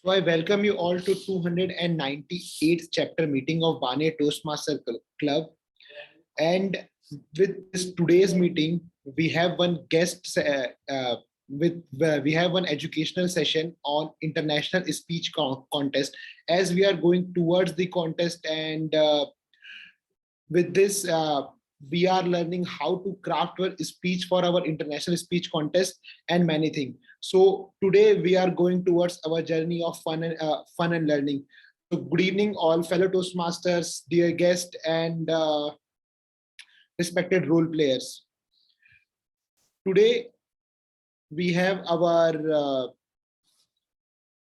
So I welcome you all to 298th chapter meeting of Bane Toastmaster Club. And with this today's meeting, we have one guest we have one educational session on international speech contest. As we are going towards the contest, and with this we are learning how to craft our speech for our international speech contest and many things. So today we are going towards our journey of fun and learning. So good evening all fellow Toastmasters, dear guest, and respected role players. Today we have our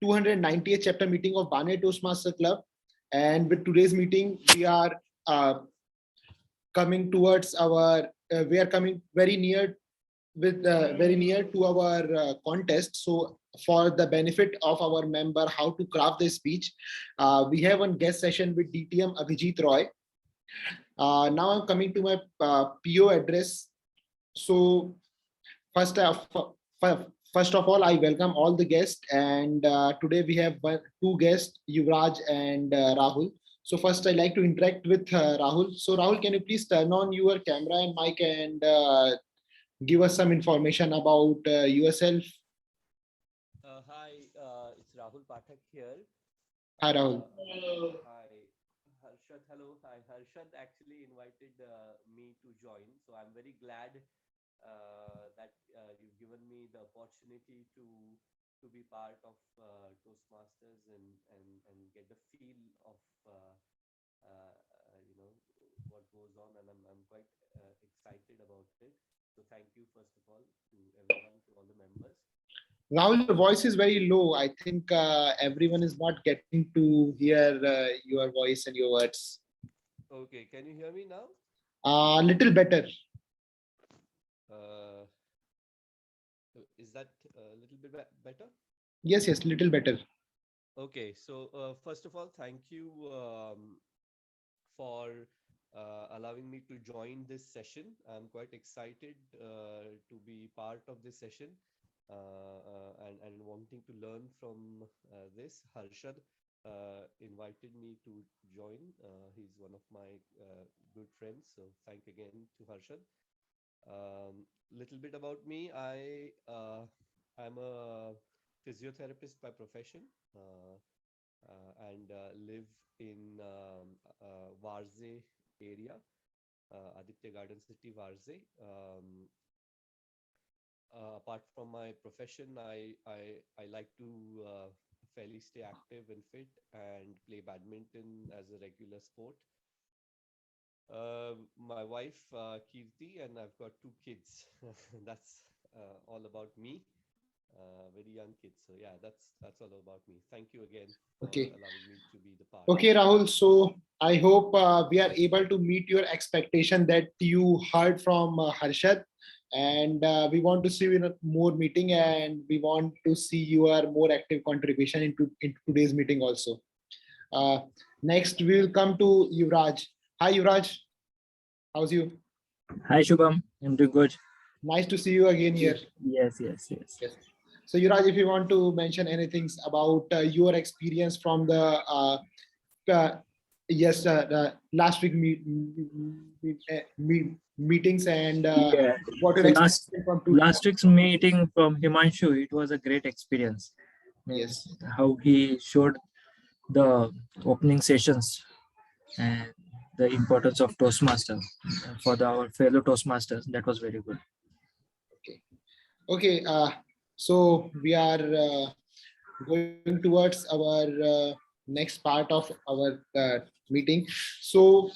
290th chapter meeting of Bane Toastmaster Club, and with today's meeting we are coming towards our we are coming very near very near to our contest. So for the benefit of our member how to craft the speech, we have one guest session with DTM Abhijit Roy. Now I'm coming to my PO address. So first first of all, I welcome all the guests, and today we have two guests, Yuvraj and Rahul. So first, I'd like to interact with Rahul. So Rahul, can you please turn on your camera and mic and give us some information about yourself? Hi, it's Rahul Pathak here. Hi, Rahul. Hi, Harshad. Hello. Hi, Harshad actually invited me to join. So I'm very glad that you've given me the opportunity to be part of Toastmasters and get the feel of you know what goes on, and I'm quite excited about it. So thank you first of all to everyone, to all the members. Rahul, your voice is very low. I think everyone is not getting to hear your voice and your words. Okay, can you hear me now? A little better. Uh, is that a little bit better? Yes, yes, little better. Okay, so first of all, thank you for allowing me to join this session. I'm quite excited to be part of this session and wanting to learn from this. Harshad invited me to join. He's one of my good friends, so thank again to Harshad. Little bit about me. I'm a physiotherapist by profession and live in Varze area, Aditya Garden City, Varze. Apart from my profession, I like to fairly stay active and fit and play badminton as a regular sport. My wife Kirti, and I've got two kids. That's all about me. Very young kids. So yeah, that's all about me. Thank you again for allowing me to be the part. Okay, Rahul. So I hope we are able to meet your expectation that you heard from Harshad, and we want to see you in a more meeting, and we want to see your more active contribution into today's meeting also. Next, we will come to Yuvraj. Hi, Yuvraj. How's you? Hi, Shubham. I'm doing good. Nice to see you again here. Yes. So, Yuvraj, if you want to mention anything about your experience from the last week meetings and what your so last week's meeting from Himanshu, it was a great experience. Yes. How he showed the opening sessions and the importance of Toastmaster for our fellow Toastmasters. That was very good. Okay. So we are going towards our next part of our meeting. So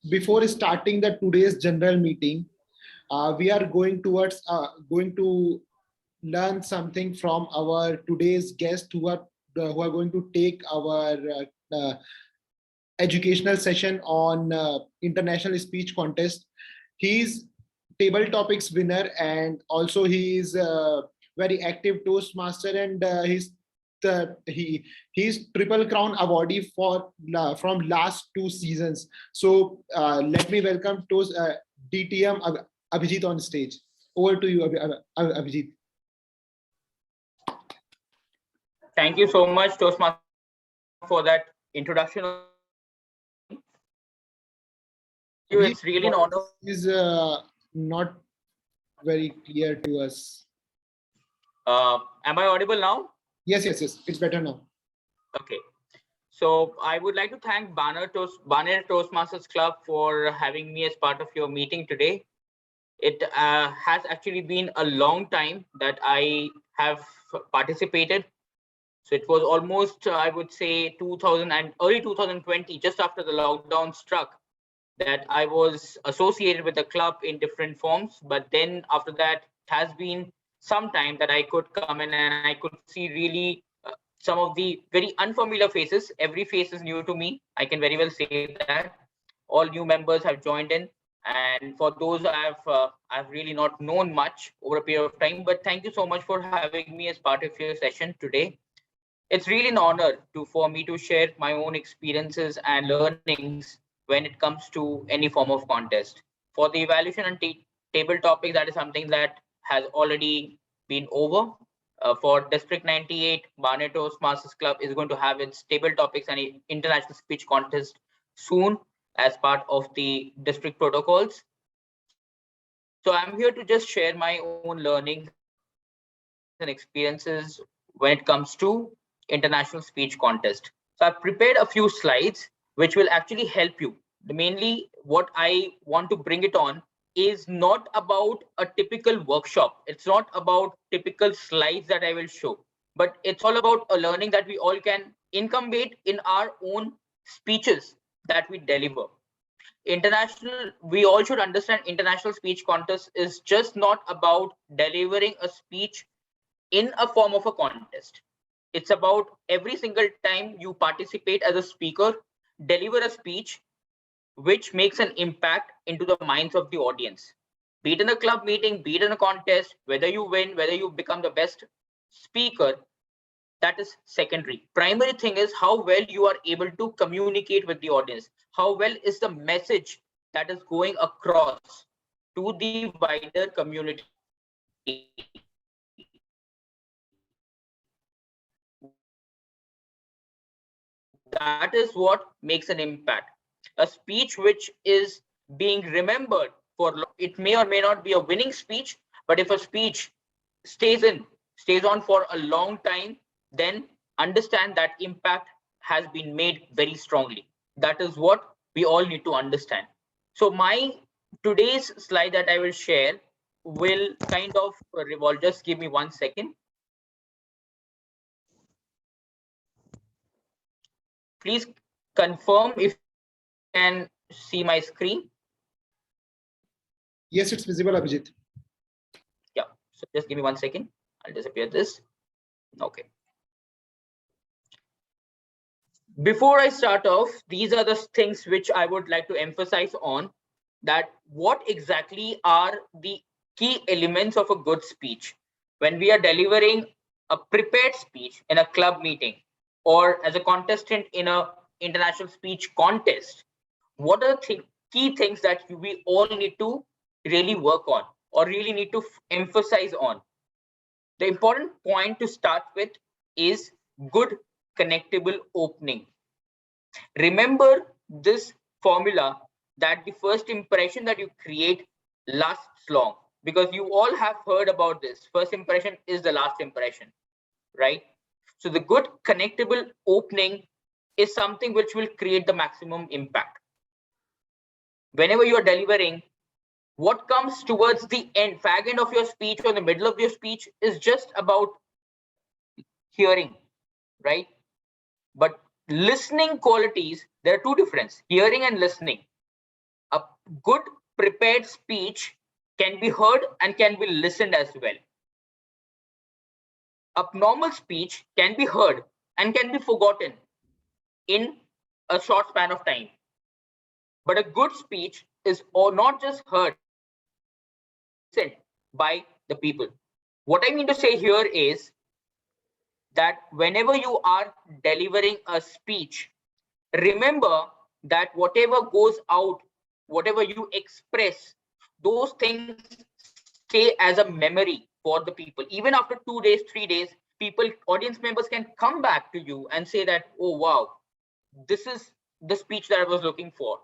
before starting the today's general meeting, we are going towards going to learn something from our today's guests who are going to take our educational session on international speech contest. He's table topics winner, and also he is very active Toastmaster, and he's triple crown awardee for from last 2 seasons. So let me welcome DTM Abhijit on stage. Over to you, Abhijit. Thank you so much, Toastmaster, for that introduction. It's really an honor. Is not very clear to us. Am I audible now? Yes, it's better now. Okay. So I would like to thank Banner Toastmasters Club for having me as part of your meeting today. It has actually been a long time that I have participated. So it was almost, I would say, 2000 and early 2020, just after the lockdown struck, that I was associated with the club in different forms. But then after that, it has been some time that I could come in and I could see really some of the very unfamiliar faces. Every face is new to me. I can very well say that. All new members have joined in. And for those I've really not known much over a period of time, but thank you so much for having me as part of your session today. It's really an honor for me to share my own experiences and learnings when it comes to any form of contest. For the evaluation and table topic, that is something that has already been over. For District 98, Barnet Toastmasters Club is going to have its table topics and international speech contest soon as part of the district protocols. So I'm here to just share my own learnings and experiences when it comes to international speech contest. So I've prepared a few slides which will actually help you. Mainly what I want to bring it on is not about a typical workshop. It's not about typical slides that I will show, but it's all about a learning that we all can incumbent in our own speeches that we deliver. We all should understand international speech contest is just not about delivering a speech in a form of a contest. It's about every single time you participate as a speaker, deliver a speech which makes an impact into the minds of the audience. Be it in a club meeting, be it in a contest, whether you win, whether you become the best speaker, that is secondary. Primary thing is how well you are able to communicate with the audience. How well is the message that is going across to the wider community. That is what makes an impact. A speech which is being remembered for, it may or may not be a winning speech, but if a speech stays on for a long time, then understand that impact has been made very strongly. That is what we all need to understand. So my today's slide that I will share will kind of revolve. Just give me 1 second. Please confirm if you can see my screen. Yes, it's visible, Abhijit. Yeah, so just give me 1 second. I'll disappear this. Okay. Before I start off, these are the things which I would like to emphasize on, that what exactly are the key elements of a good speech. When we are delivering a prepared speech in a club meeting or as a contestant in an international speech contest, what are the key things that we all need to really work on or really need to emphasize on? The important point to start with is good connectable opening. Remember this formula that the first impression that you create lasts long, because you all have heard about this. First impression is the last impression, right? So the good connectable opening is something which will create the maximum impact. Whenever you are delivering, what comes towards the end, fag end of your speech or the middle of your speech is just about hearing, right? But listening qualities, there are two differences, hearing and listening. A good prepared speech can be heard and can be listened as well. A normal speech can be heard and can be forgotten in a short span of time. But a good speech is not just heard, listened by the people. What I mean to say here is that whenever you are delivering a speech, remember that whatever goes out, whatever you express, those things stay as a memory for the people. Even after 2 days, 3 days, audience members can come back to you and say that, oh, wow, this is the speech that I was looking for.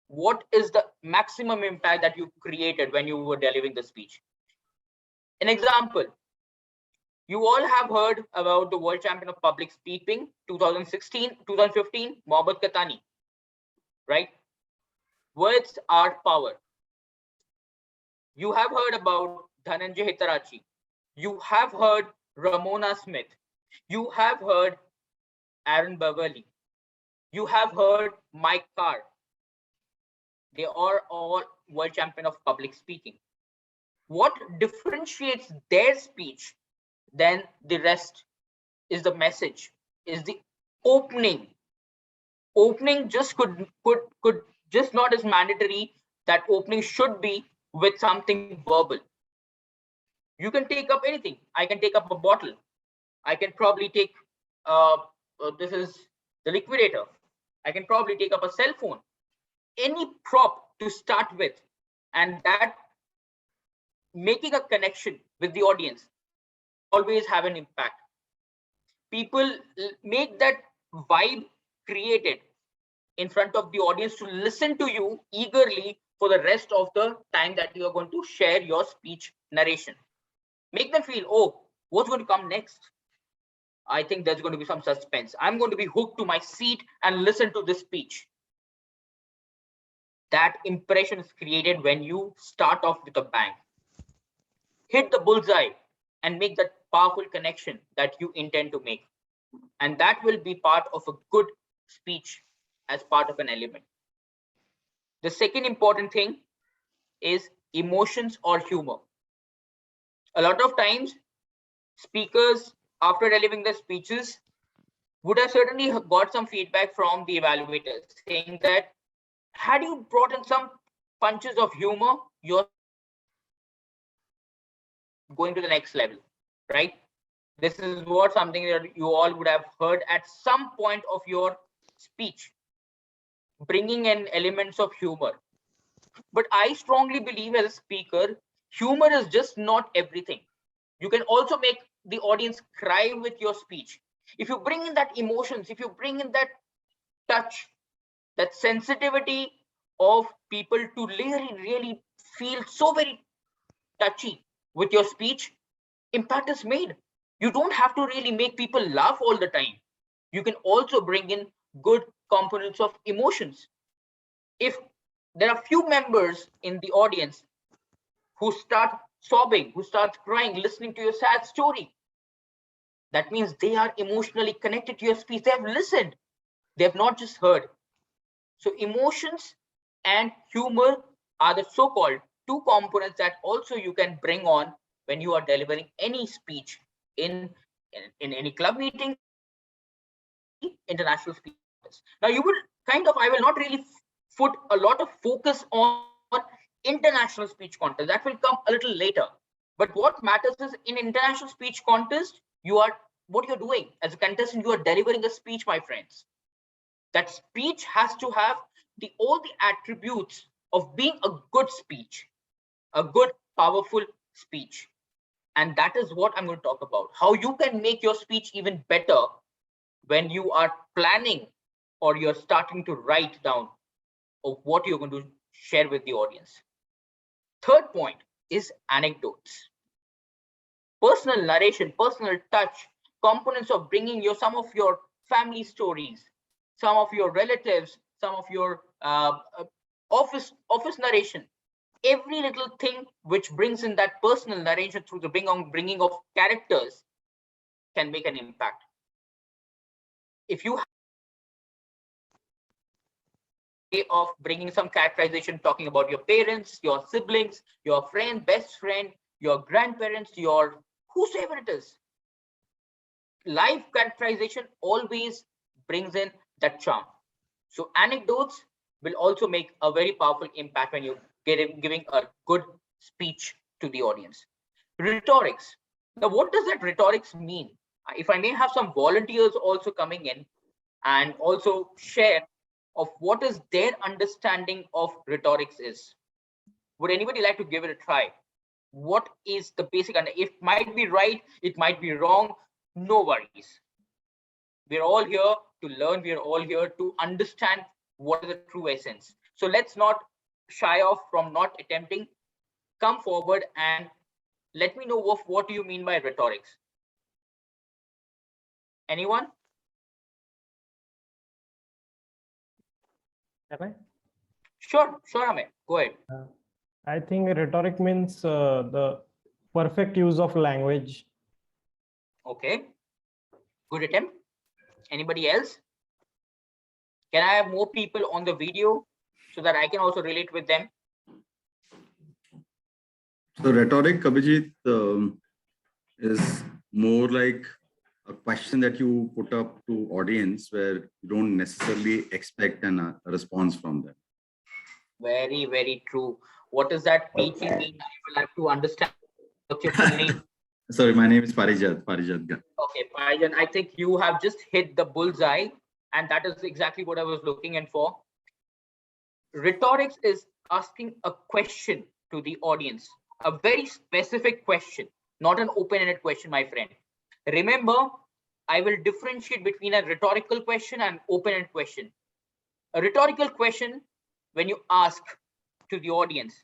What is the maximum impact that you created when you were delivering the speech? An example, you all have heard about the world champion of public speaking 2015, Mohammad Katani, right? Words are power. You have heard about Dhananjay Hitarachi. You have heard Ramona Smith. You have heard Aaron Beverly. You have heard Mike Carr. They are all world champion of public speaking. What differentiates their speech than the rest is the message, is the opening. Opening just could just not as mandatory. That opening should be with something verbal. You can take up anything. I can take up a bottle. I can probably take this is the liquidator. I can probably take up a cell phone. Any prop to start with, and that making a connection with the audience always have an impact. People make that vibe created in front of the audience to listen to you eagerly for the rest of the time that you are going to share your speech narration. Make them feel, oh, what's going to come next? I think there's going to be some suspense. I'm going to be hooked to my seat and listen to this speech. That impression is created when you start off with a bang. Hit the bullseye and make that powerful connection that you intend to make. And that will be part of a good speech as part of an element. The second important thing is emotions or humor. A lot of times, speakers, after delivering their speeches, would have certainly got some feedback from the evaluators saying that, had you brought in some punches of humor, you're going to the next level, right? This is what something that you all would have heard at some point of your speech, bringing in elements of humor. But I strongly believe as a speaker, humor is just not everything. You can also make the audience cry with your speech. If you bring in that emotions, if you bring in that touch, that sensitivity of people to really feel so very touchy with your speech, impact is made. You don't have to really make people laugh all the time. You can also bring in good components of emotions. If there are few members in the audience who start sobbing, who start crying, listening to your sad story, that means they are emotionally connected to your speech. They have listened. They have not just heard. So emotions and humor are the so-called two components that also you can bring on when you are delivering any speech in any club meeting, international speakers. Now you will I will not really put a lot of focus on international speech contest. That will come a little later. But what matters is in international speech contest, what you're doing as a contestant, you are delivering a speech, my friends. That speech has to have all the attributes of being a good speech, a good, powerful speech. And that is what I'm going to talk about. How you can make your speech even better when you are planning or you're starting to write down of what you're going to share with the audience. Third point is anecdotes. Personal narration, personal touch, components of bringing some of your family stories, some of your relatives, some of your office narration. Every little thing which brings in that personal narration through the bringing of characters can make an impact. If you have a way of bringing some characterization, talking about your parents, your siblings, your friend, best friend, your grandparents, your whosoever it is, live characterization always brings in that charm. So anecdotes will also make a very powerful impact when you're giving a good speech to the audience. Rhetorics. Now, what does that rhetorics mean? If I may have some volunteers also coming in and also share of what is their understanding of rhetorics is. Would anybody like to give it a try? What is the basic, and it might be right, it might be wrong. no worries. We're all here to learn. We're all here to understand what is the true essence. So let's not shy off from not attempting. Come forward and let me know what do you mean by rhetorics. Anyone? Am I? Sure, Amit. Go ahead. I think rhetoric means the perfect use of language. Okay. Good attempt. Anybody else? Can I have more people on the video so that I can also relate with them? So rhetoric, Abhijit, is more like a question that you put up to audience where you don't necessarily expect a response from them. Very, very true. What does that PG mean? I would like to understand what's your full name. Sorry, my name is Parijat. Okay, Parijat, I think you have just hit the bullseye, and that is exactly what I was looking in for. Rhetorics is asking a question to the audience, a very specific question, not an open-ended question, my friend. Remember, I will differentiate between a rhetorical question and open-ended question. A rhetorical question, when you ask to the audience,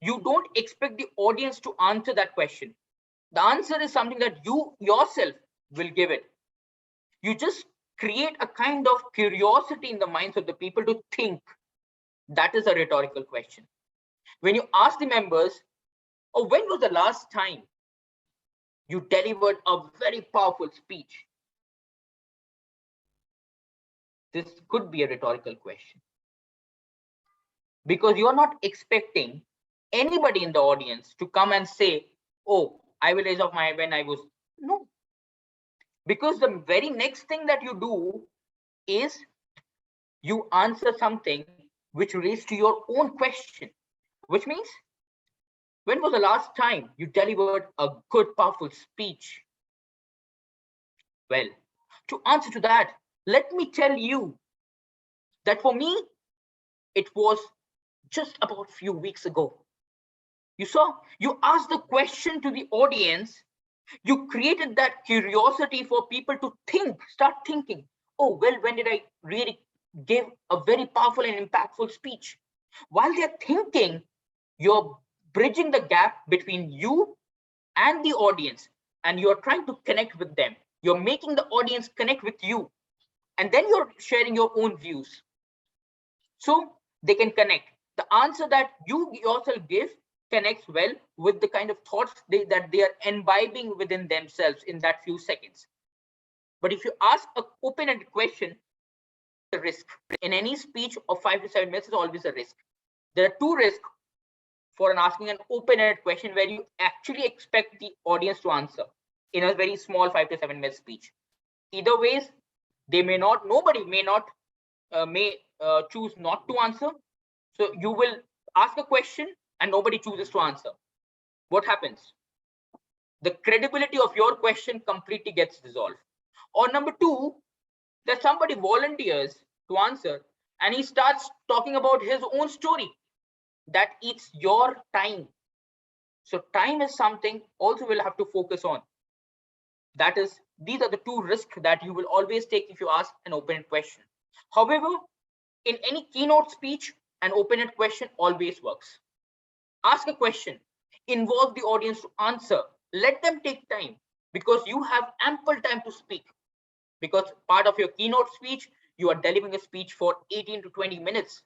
you don't expect the audience to answer that question. The answer is something that you yourself will give it. You just create a kind of curiosity in the minds of the people to think. That is a rhetorical question. When you ask the members, oh, when was the last time you delivered a very powerful speech? This could be a rhetorical question. Because you're not expecting anybody in the audience to come and say, oh, I will raise up my hand when I was. No. Because the very next thing that you do is you answer something which relates to your own question, which means, when was the last time you delivered a good, powerful speech? Well, to answer to that, let me tell you that for me, it was just about a few weeks ago. You saw, you asked the question to the audience, you created that curiosity for people to think, start thinking, oh, well, when did I really give a very powerful and impactful speech? While they're thinking, you're bridging the gap between you and the audience, and you're trying to connect with them. You're making the audience connect with you, and then you're sharing your own views. So they can connect. The answer that you yourself give connects well with the kind of thoughts that they are imbibing within themselves in that few seconds. But if you ask an open-ended question, the risk in any speech of 5 to 7 minutes is always a risk. There are two risks for asking an open-ended question where you actually expect the audience to answer in a very small 5 to 7 minute speech. Either ways, they may not, nobody may not, choose not to answer. So you will ask a question and nobody chooses to answer. What happens? The credibility of your question completely gets dissolved. Or number two, that somebody volunteers to answer and he starts talking about his own story. That eats your time. So time is something also we'll have to focus on. That is, these are the two risks that you will always take if you ask an open-ended question. However, in any keynote speech, an open-ended question always works. Ask a question, involve the audience to answer, let them take time because you have ample time to speak. Because part of your keynote speech, you are delivering a speech for 18 to 20 minutes.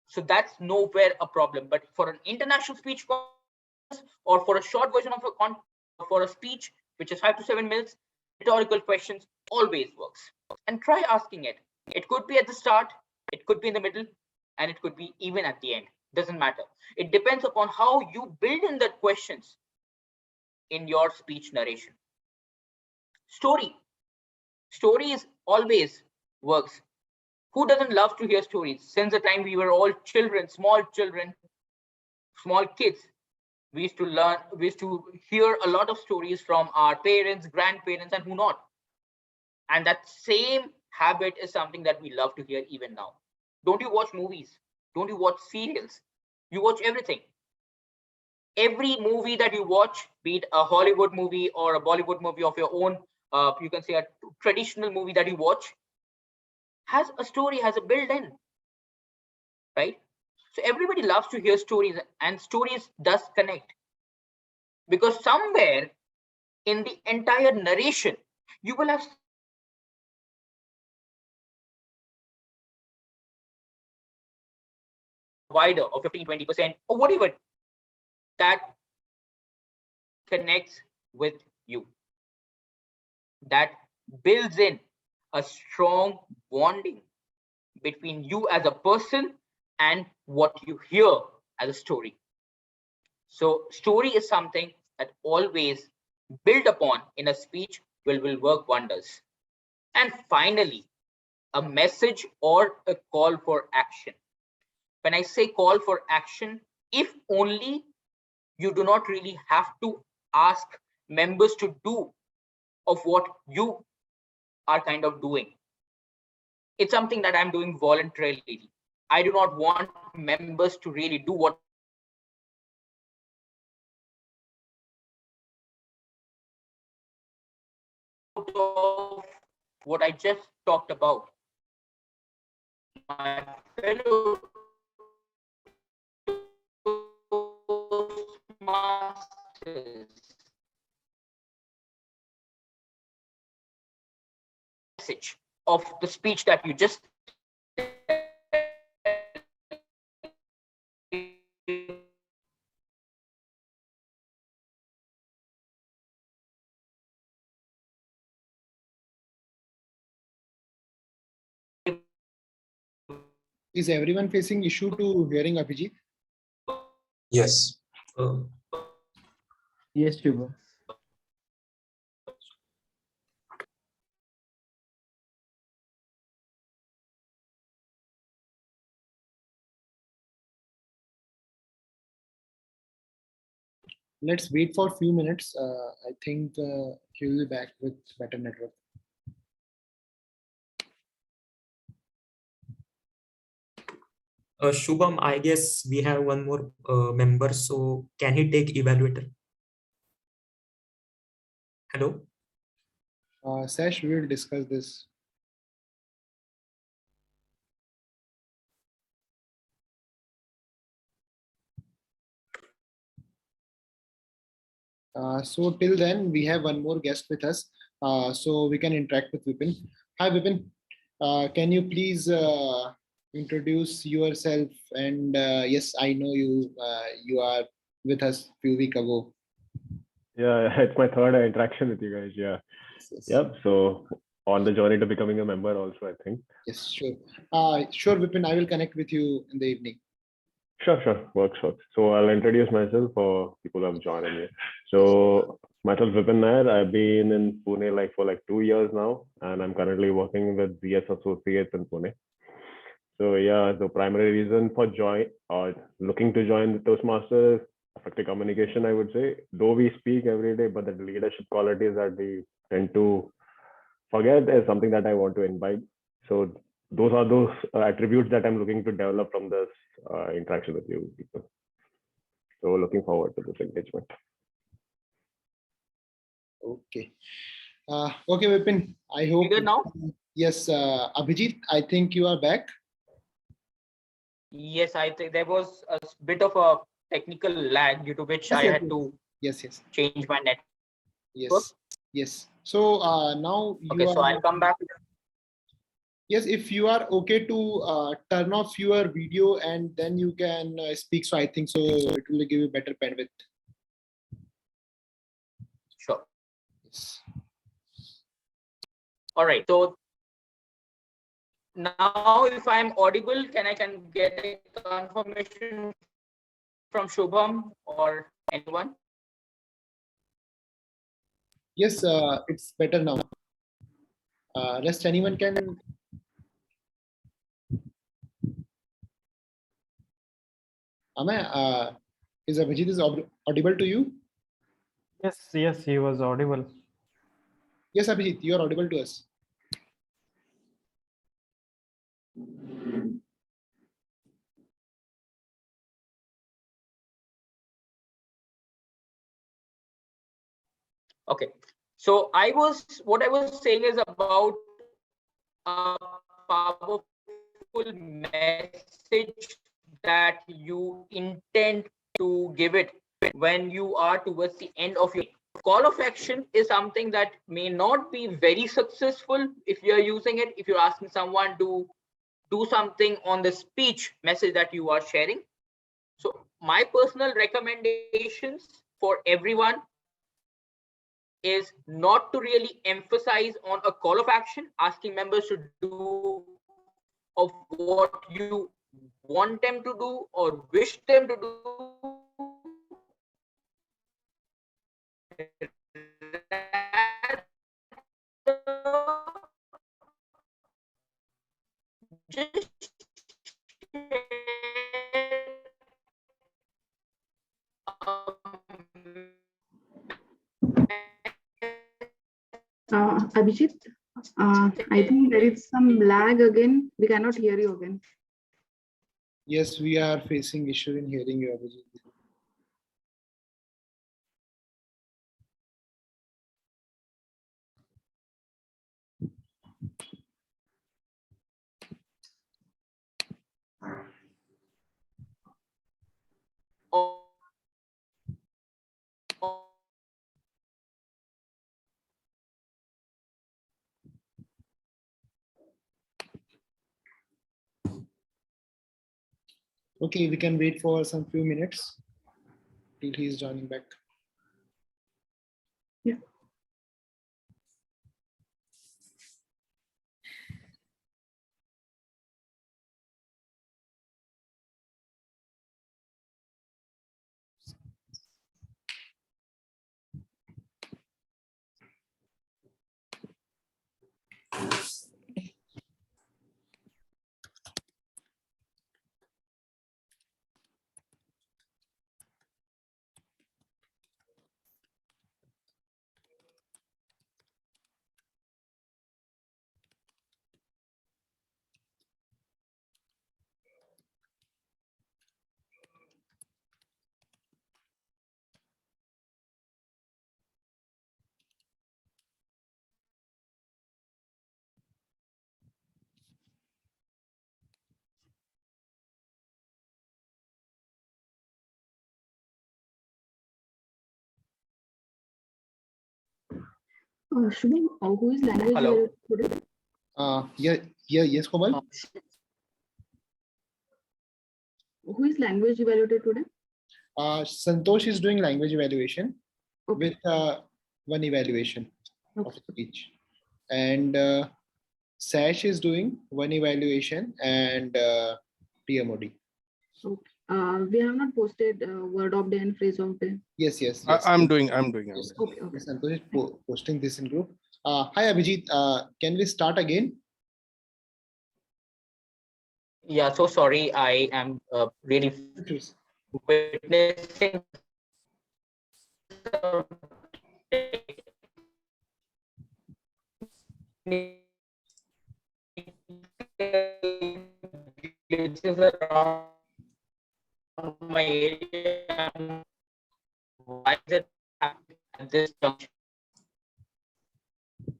So that's nowhere a problem. But for an international speech or for a short version of a content, for a speech which is 5 to 7 minutes, rhetorical questions always works. And try asking it. It could be at the start, it could be in the middle, and it could be even at the end. Doesn't matter. It depends upon how you build in the questions in your speech narration. Story. Stories always works. Who doesn't love to hear stories? Since the time we were all children, small kids, we used to learn, we used to hear a lot of stories from our parents, grandparents, and who not. And that same habit is something that we love to hear even now. Don't you watch movies? Don't you watch serials? You watch everything. Every movie that you watch, be it a Hollywood movie or a Bollywood movie of your own, you can say a traditional movie that you watch, has a story, has a built-in, right? So everybody loves to hear stories, and stories does connect, because somewhere in the entire narration, you will have wider or 15-20% or whatever that connects with you, that builds in a strong bonding between you as a person and what you hear as a story. So story is something that always build upon in a speech will work wonders. And finally, a message or a call for action. When I say call for action, if only you do not really have to ask members to do of what you are kind of doing. It's something that I'm doing voluntarily. I do not want members to really do what of what I just talked about. My fellow Toastmasters message of the speech that you just Is everyone facing issue to hearing Abhijit? Yes. Yes, Shubham. Let's wait for a few minutes. I think he will be back with better network. Shubham, I guess we have one more member. So can he take Evaluator? Hello? Saish, we will discuss this. So till then, we have one more guest with us, so we can interact with Vipin. Hi, Vipin. Can you please introduce yourself? And yes, I know you. You are with us a few weeks ago. Yeah, it's my third interaction with you guys. Yeah. Yes. Yep. So on the journey to becoming a member also, I think. Yes, sure. Sure, Vipin. I will connect with you in the evening. Sure. Works. So I'll introduce myself for people who have joined in here. So myself, Vipin Nair. I've been in Pune for 2 years now, and I'm currently working with BS Associates in Pune. So yeah, the primary reason for looking to join the Toastmasters, effective communication, I would say. Though we speak every day, but the leadership qualities that we tend to forget is something that I want to imbibe. So those are those attributes that I'm looking to develop from this interaction with you people. So looking forward to this engagement. Okay. Okay, Vipin. I hope. Clear now? Yes, Abhijit. I think you are back. Yes, I think there was a bit of a technical lag due to which I had to Yes. change my net. Yes. So now you Okay, are. so I'll come back. Yes, if you are okay to turn off your video and then you can speak. So I think so it will give you better bandwidth. Sure. Yes. All right. So now if I'm audible, can get a confirmation from Shubham or anyone? Yes, it's better now. Rest anyone can. Is Abhijit is audible to you? Yes, he was audible. Yes, Abhijit, you are audible to us. Okay. So what I was saying is about a powerful message that you intend to give it when you are towards the end of your call of action is something that may not be very successful if you're using it, if you're asking someone to do something on the speech message that you are sharing. So my personal recommendations for everyone is not to really emphasize on a call of action, asking members to do of what you want them to do or wish them to do. Just Abhijit, I think there is some lag again. We cannot hear you again. Yes, we are facing issue in hearing you, Abhijit. Okay, we can wait for some few minutes till he is joining back. Yeah. Shubham, who is language Hello. today? Yes, Komal. Who is language evaluator today? Santosh is doing language evaluation Okay. with one evaluation of Okay. speech, and Saish is doing one evaluation and PMOD. Okay. We have not posted word of day and phrase of day. Yes. I'm doing. Yes, Okay. yes, Santosh is posting this in group. Hi Abhijit, can we start again? Yeah, so sorry, I am really witnessing glitches around my area. Why is it happening at this junction?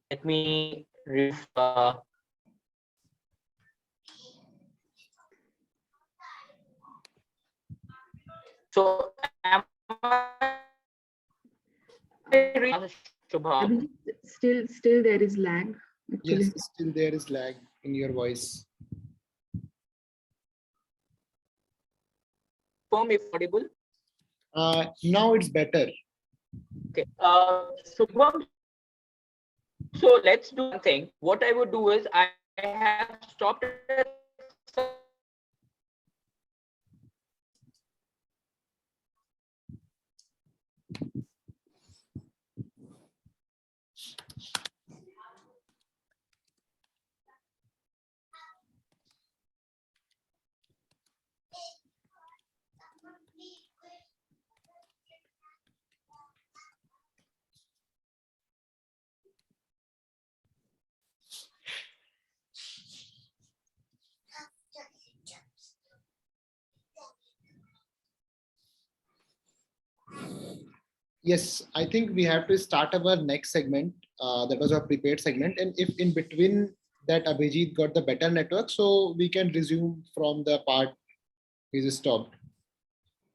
Let me so am Shubham? Abhijit, still there is lag. Actually. Yes, still there is lag in your voice. If audible. Now it's better. Okay. Shubham, so let's do one thing. What I would do is I have stopped Yes, I think we have to start our next segment. That was our prepared segment. And if in between that Abhijit got the better network, so we can resume from the part he's stopped.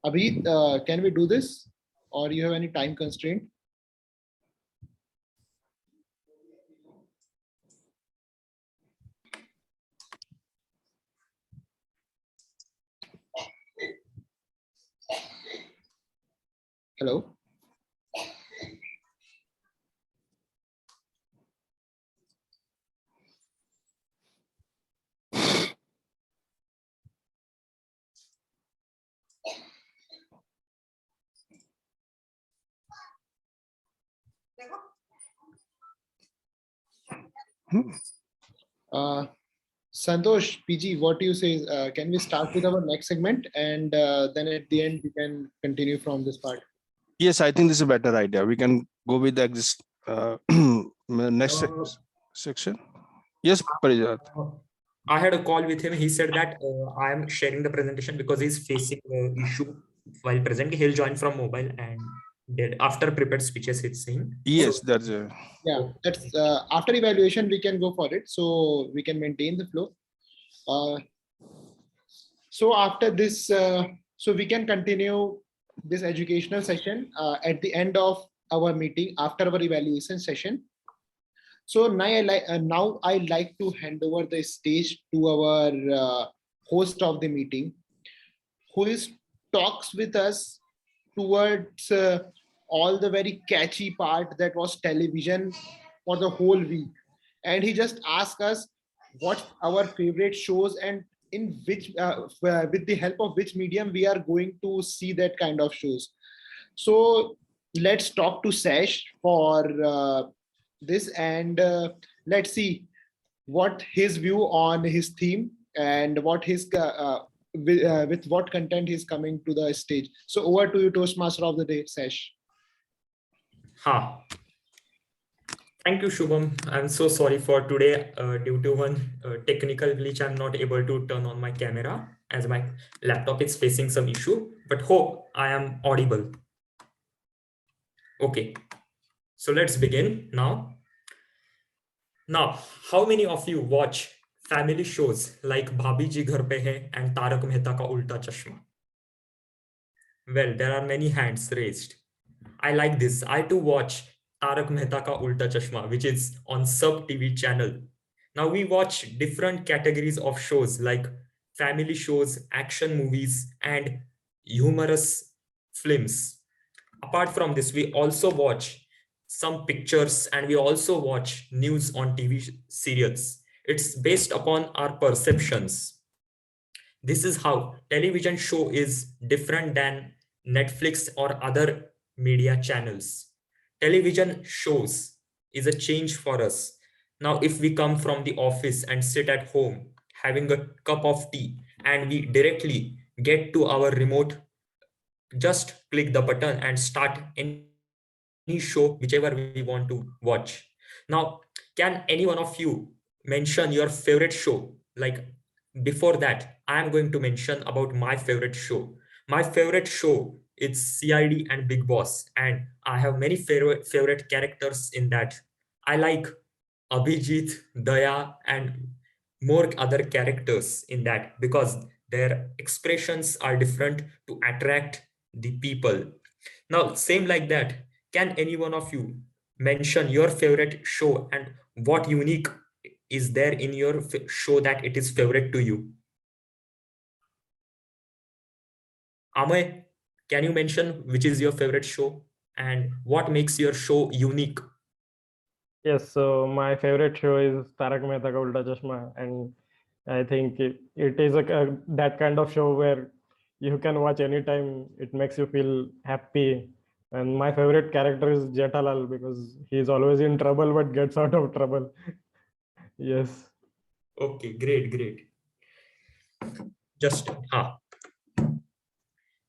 Abhijit, can we do this? Or you have any time constraint? Hello? Santosh, PG, what do you say? Can we start with our next segment and then at the end we can continue from this part? Yes, I think this is a better idea. We can go with the next section. Yes, Parijat. I had a call with him. He said that I am sharing the presentation because he's facing issue while presenting. He'll join from mobile and after prepared speeches, it's saying. Yes, So, that's a. Yeah, that's after evaluation, we can go for it. So we can maintain the flow. So after this, so we can continue this educational session at the end of our meeting after our evaluation session. So now I like to hand over the stage to our host of the meeting, who talks with us towards all the very catchy part that was television for the whole week. And he just asked us what our favorite shows and in which, with the help of which medium we are going to see that kind of shows. So let's talk to Saish for this and let's see what his view on his theme and what his with what content he's coming to the stage. So over to you, Toastmaster of the day, Saish. Thank you, Shubham. I'm so sorry for today. Due to one technical glitch, I'm not able to turn on my camera as my laptop is facing some issue, but hope I am audible. Okay, so let's begin now. Now, how many of you watch family shows like Bhabhi Ji Ghar Pe Hai and Tarak Mehta Ka Ulta Chashma? Well, there are many hands raised. I like this. I too watch Tarak Mehta Ka Ulta Chashma, which is on Sub TV channel. Now we watch different categories of shows like family shows, action movies, and humorous films. Apart from this, we also watch some pictures and we also watch news on TV serials. It's based upon our perceptions. This is how television show is different than Netflix or other media channels. Television shows is a change for us. Now, if we come from the office and sit at home having a cup of tea and we directly get to our remote, just click the button and start any show, whichever we want to watch. Now, can any one of you mention your favorite show? Like before that, I am going to mention about my favorite show. My favorite show is CID and Big Boss, and I have many favorite characters in that. I like Abhijit, Daya, and more other characters in that because their expressions are different to attract the people. Now, same like that, can any one of you mention your favorite show and what unique is there in your show that it is favorite to you? Amay, can you mention which is your favorite show and what makes your show unique? Yes, so my favorite show is Tarak Mehta Ka Ulta Chashma, and I think it is that kind of show where you can watch anytime. It makes you feel happy. And my favorite character is Jethalal because he's always in trouble but gets out of trouble. Yes. Okay, great. Just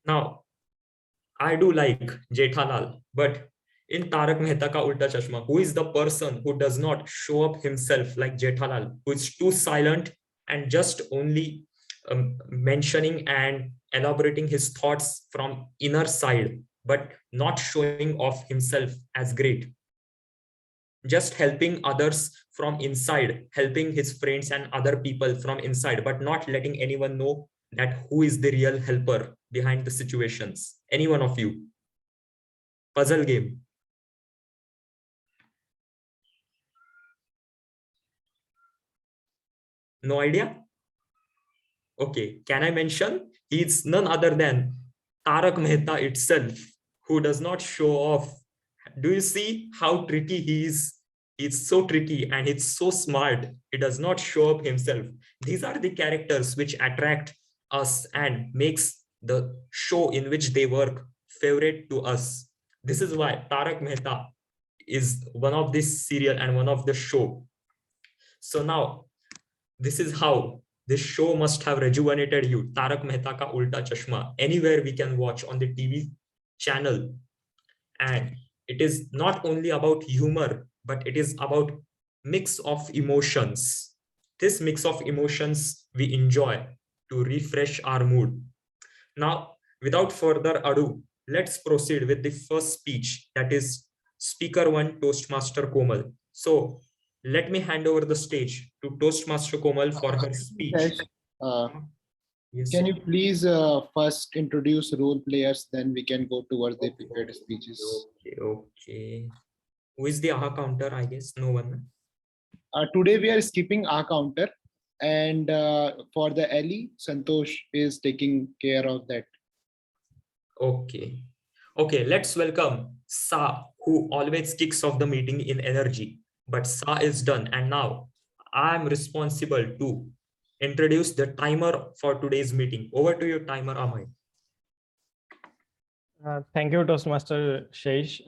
now, I do like Jethalal, but in Tarak Mehta Ka Ulta Chashma, who is the person who does not show up himself like Jethalal, who is too silent and just only mentioning and elaborating his thoughts from inner side but not showing off himself as great. Just helping others from inside, helping his friends and other people from inside, but not letting anyone know that who is the real helper behind the situations. Any one of you? Puzzle game. No idea? Okay, can I mention? He's none other than Tarak Mehta itself, who does not show off. Do you see how tricky he is? It's so tricky and it's so smart. He does not show up himself. These are the characters which attract us and makes the show in which they work favorite to us. This is why Tarak Mehta is one of this serial and one of the show. So now, this is how this show must have rejuvenated you. Tarak Mehta Ka Ulta Chashma. Anywhere we can watch on the TV channel. And it is not only about humor, but it is about mix of emotions. This mix of emotions we enjoy to refresh our mood. Now, without further ado, let's proceed with the first speech, that is Speaker 1, Toastmaster Komal. So let me hand over the stage to Toastmaster Komal for her speech. Saish, Yes. can you please first introduce role players, then we can go towards the prepared speeches. Okay. Who is the AHA counter? I guess no one. Today we are skipping our counter, and for the Ellie, Santosh is taking care of that. Okay. Okay, let's welcome Sa, who always kicks off the meeting in energy. But Sa is done, and now I'm responsible to introduce the timer for today's meeting. Over to you, timer Amir. Thank you, Toastmaster Saish.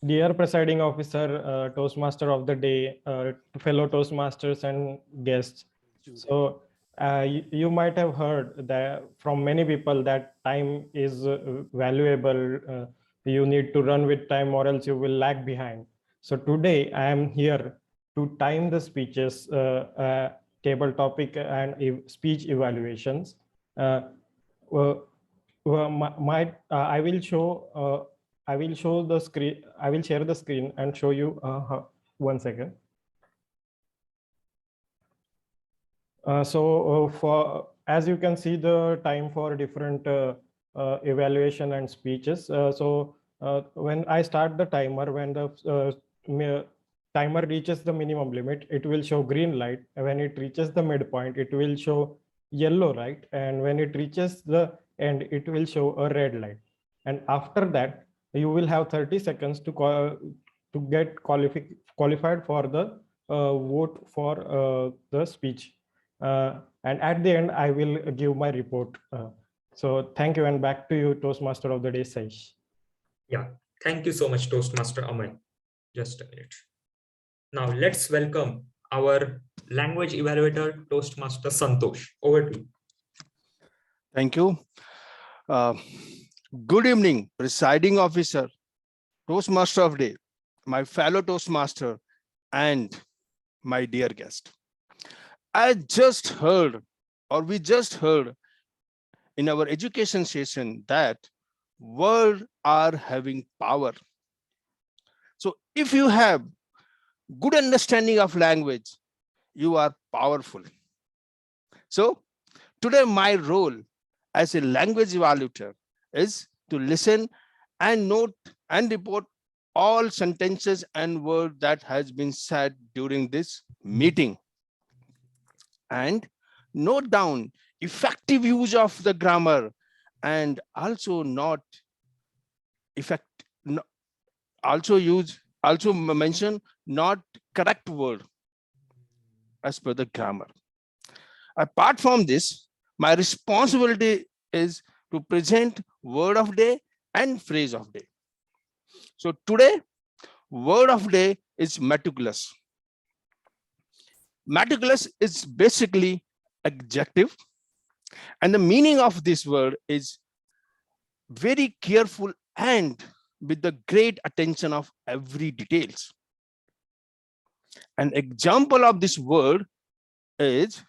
Dear Presiding Officer, Toastmaster of the Day, fellow Toastmasters and guests. So you might have heard that from many people that time is valuable. You need to run with time or else you will lag behind. So today I am here to time the speeches, table topic and speech evaluations. I will show the screen. I will share the screen and show you. 1 second. For as you can see the time for different evaluation and speeches. When I start the timer, when the timer reaches the minimum limit, it will show green light. When it reaches the midpoint, it will show yellow light, and when it reaches the end, it will show a red light. And after that, you will have 30 seconds to get qualified for the vote for the speech. And at the end, I will give my report. So thank you, and back to you, Toastmaster of the Day, Saish. Yeah, thank you so much, Toastmaster Amir. Just a minute. Now let's welcome our language evaluator, Toastmaster Santosh. Over to you. Thank you. Good evening, Presiding Officer, Toastmaster of Day, my fellow Toastmaster, and my dear guest. We just heard in our education session that words are having power. So if you have good understanding of language, you are powerful. So today my role as a language evaluator is to listen and note and report all sentences and words that has been said during this meeting, and note down effective use of the grammar, and also mention not correct word as per the grammar. Apart from this, my responsibility is to present word of day and phrase of day. So today, word of day is meticulous. Meticulous is basically adjective, and the meaning of this word is very careful and with the great attention of every details. An example of this word is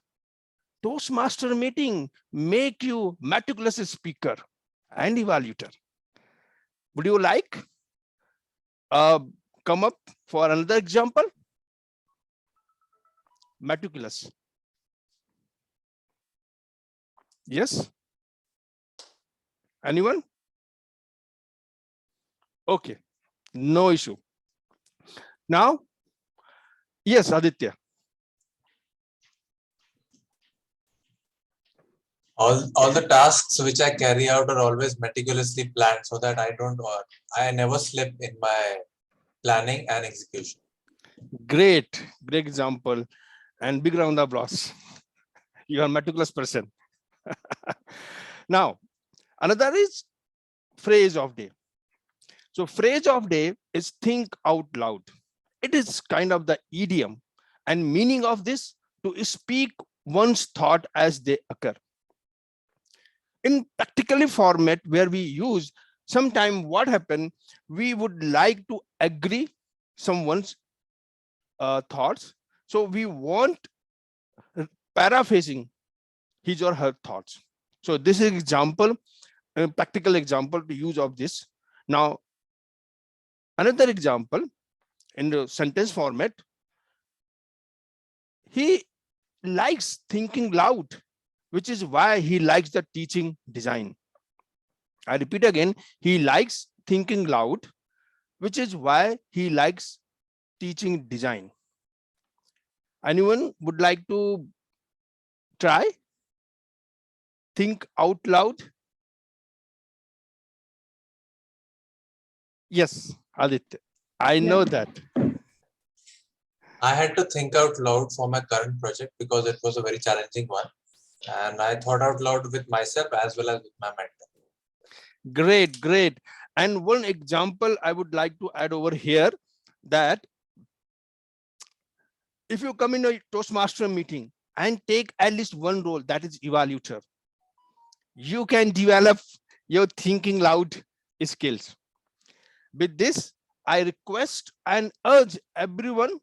Toastmaster meeting make you meticulous speaker and evaluator. Would you like come up for another example? Meticulous. Yes. Anyone? Okay, no issue. Now, yes, Aditya. All the tasks which I carry out are always meticulously planned so that I never slip in my planning and execution. Great example, and big round of applause. You are a meticulous person. Now, another is phrase of day. So phrase of day is think out loud. It is kind of the idiom and meaning of this to speak one's thought as they occur. In practically format where we use, sometime what happen, we would like to agree someone's thoughts. So we want paraphrasing his or her thoughts. So this is example, a practical example to use of this. Now, another example in the sentence format, he likes thinking loud, which is why he likes the teaching design. I repeat again, he likes thinking loud, which is why he likes teaching design. Anyone would like to try? Think out loud? Yes, Aditya, I know that. I had to think out loud for my current project because it was a very challenging one. And I thought out loud with myself as well as with my mentor. Great. And one example I would like to add over here, that if you come in a Toastmaster meeting and take at least one role, that is evaluator, you can develop your thinking loud skills. With this, I request and urge everyone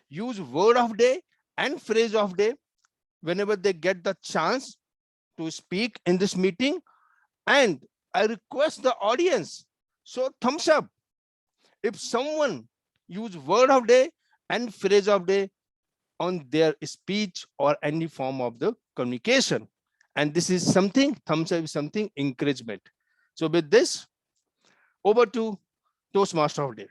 use word of day and phrase of day whenever they get the chance to speak in this meeting. And I request the audience, so thumbs up if someone use word of day and phrase of day on their speech or any form of the communication. And this is something, thumbs up is something encouragement. So with this, over to Toastmaster of Day.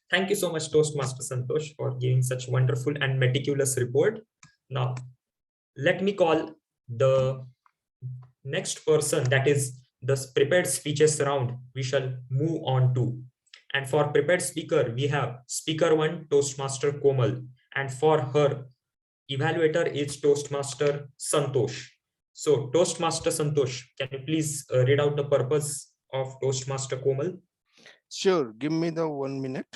Thank you so much, Toastmaster Santosh, for giving such wonderful and meticulous report. Now, let me call the next person, that is the prepared speeches round. We shall move on to. And for prepared speaker, we have speaker one, Toastmaster Komal. And for her, evaluator is Toastmaster Santosh. So Toastmaster Santosh, can you please read out the purpose of Toastmaster Komal? Sure, give me the 1 minute.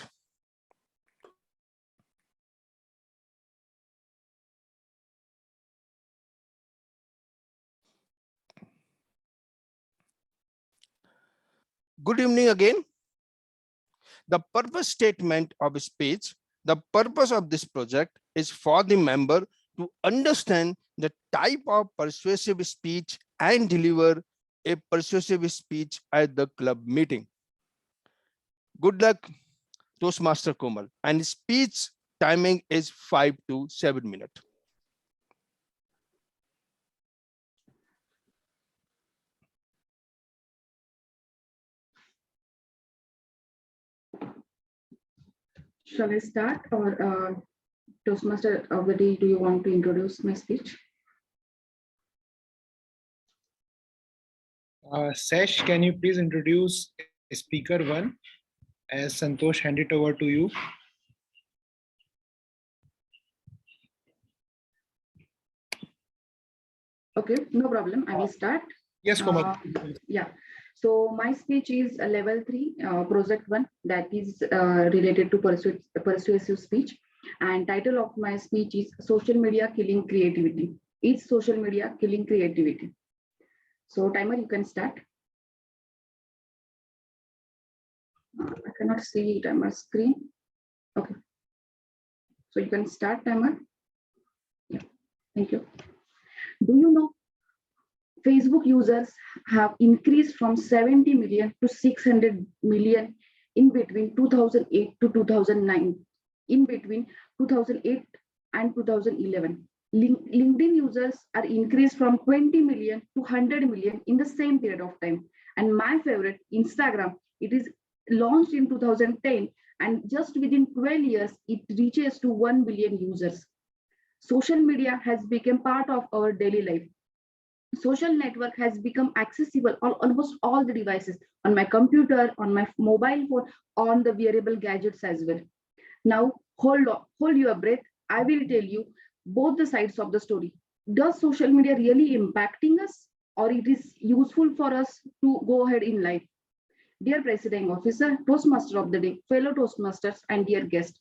Good evening again. The purpose statement of speech, the purpose of this project is for the member to understand the type of persuasive speech and deliver a persuasive speech at the club meeting. Good luck, Toastmaster Komal. And speech timing is 5 to 7 minutes. Shall I start, or Toastmaster of the Day, do you want to introduce my speech? Saish, can you please introduce speaker one as Santosh hand it over to you? Okay, no problem. I will start. Yes, Komal. Yeah. So my speech is a level 3, project 1, that is related to persuasive speech. And title of my speech is Social Media Killing Creativity. Is social media killing creativity? So timer, you can start. I cannot see timer screen. Okay. So you can start, timer. Yeah. Thank you. Do you know Facebook users have increased from 70 million to 600 million in between 2008 to 2009, in between 2008 and 2011. LinkedIn users are increased from 20 million to 100 million in the same period of time. And my favorite, Instagram, it is launched in 2010, and just within 12 years, it reaches to 1 billion users. Social media has become part of our daily life. Social network has become accessible on almost all the devices, on my computer, on my mobile phone, on the wearable gadgets as well. Now, hold your breath. I will tell you both the sides of the story. Does social media really impacting us, or it is useful for us to go ahead in life? Dear Presiding Officer, Toastmaster of the Day, fellow Toastmasters, and dear guest,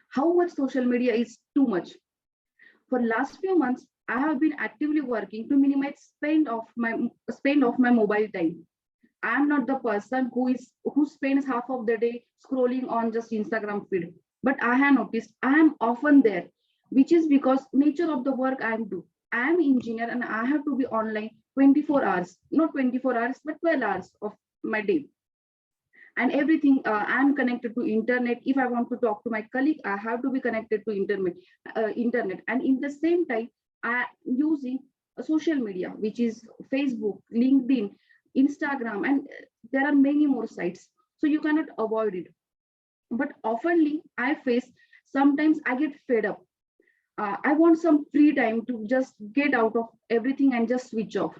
how much social media is too much? For last few months, I have been actively working to minimize spend of my mobile time. I am not the person who spends half of the day scrolling on just Instagram feed, but I have noticed I am often there, which is because nature of the work I am do. I am engineer and I have to be online 24 hours, not 24 hours, but 12 hours of my day. And everything I'm connected to internet. If I want to talk to my colleague, I have to be connected to internet. And in the same time, I am using social media, which is Facebook, LinkedIn, Instagram, and there are many more sites. So you cannot avoid it. But oftenly I face, sometimes I get fed up. I want some free time to just get out of everything and just switch off.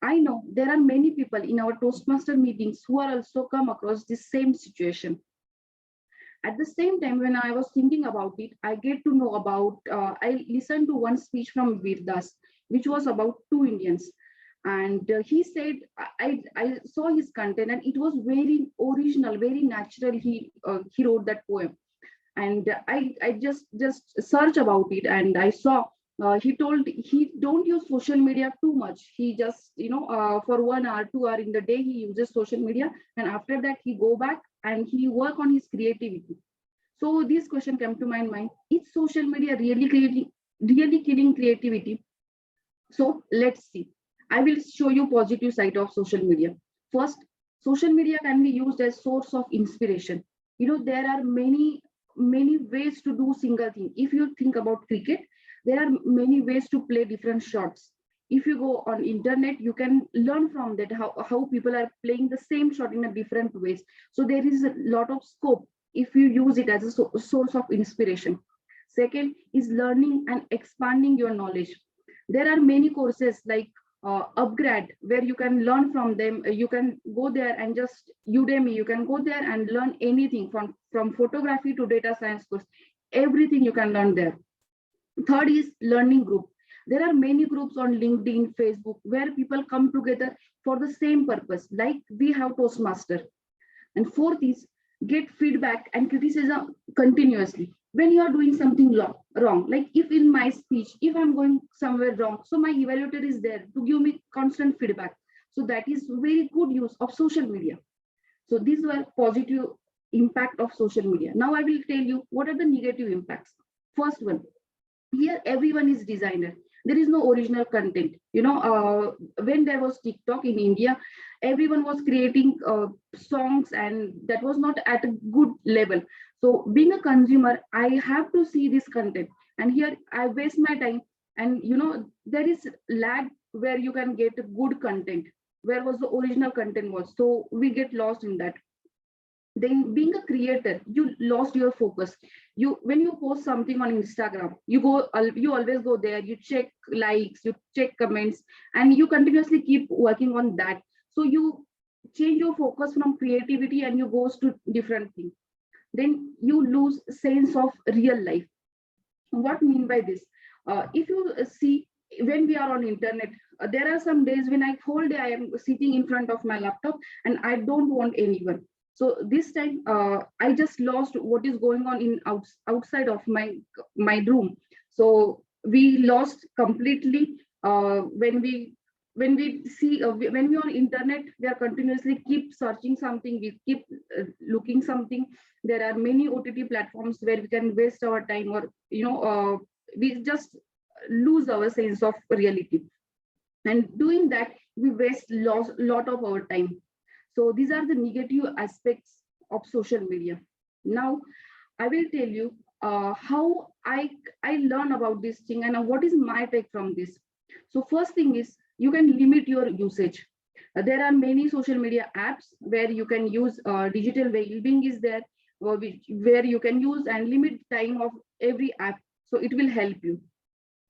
I know there are many people in our Toastmaster meetings who are also come across this same situation. At the same time, when I was thinking about it, I get to know about, I listened to one speech from Virdas, which was about two Indians. And he said, I saw his content and it was very original, very natural. He wrote that poem. And I just searched about it, and I saw he told he don't use social media too much. He just, for 1 hour, 2 hour in the day, he uses social media. And after that, he go back and he work on his creativity. So this question came to my mind: is social media really killing creativity? So let's see. I will show you positive side of social media. First, social media can be used as source of inspiration. There are many ways to do single thing. If you think about cricket, there are many ways to play different shots. If you go on internet, you can learn from that how people are playing the same shot in a different ways. So there is a lot of scope if you use it as a source of inspiration. Second is learning and expanding your knowledge. There are many courses like Upgrad, where you can learn from them. You can go there and just Udemy, you can go there and learn anything from photography to data science course. Everything you can learn there. Third is learning group. There are many groups on LinkedIn, Facebook, where people come together for the same purpose, like we have Toastmaster. And fourth is get feedback and criticism continuously. When you are doing something wrong, like if in my speech, if I'm going somewhere wrong, so my evaluator is there to give me constant feedback. So that is very good use of social media. So these were positive impact of social media. Now I will tell you what are the negative impacts. First one, here everyone is designer. There is no original content. When there was TikTok in India, everyone was creating songs, and that was not at a good level. So being a consumer, I have to see this content, and here I waste my time. And there is lag where you can get good content. Where was the original content was? So we get lost in that. Then being a creator, you lost your focus. When you post something on Instagram, you always go there, you check likes, you check comments, and you continuously keep working on that. So you change your focus from creativity and you goes to different things. Then you lose sense of real life. What I mean by this? If you see, when we are on internet, there are some days when whole day I am sitting in front of my laptop and I don't want anyone. So this time I just lost what is going on in outside of my room. So we lost completely when we see when we on internet, we are continuously keep searching something, we keep looking something. There are many OTT platforms where we can waste our time, or we just lose our sense of reality. And doing that, we waste lot of our time. So these are the negative aspects of social media. Now, I will tell you how I learn about this thing and what is my take from this. So first thing is you can limit your usage. There are many social media apps where you can use digital well-being is there, where you can use and limit time of every app. So it will help you.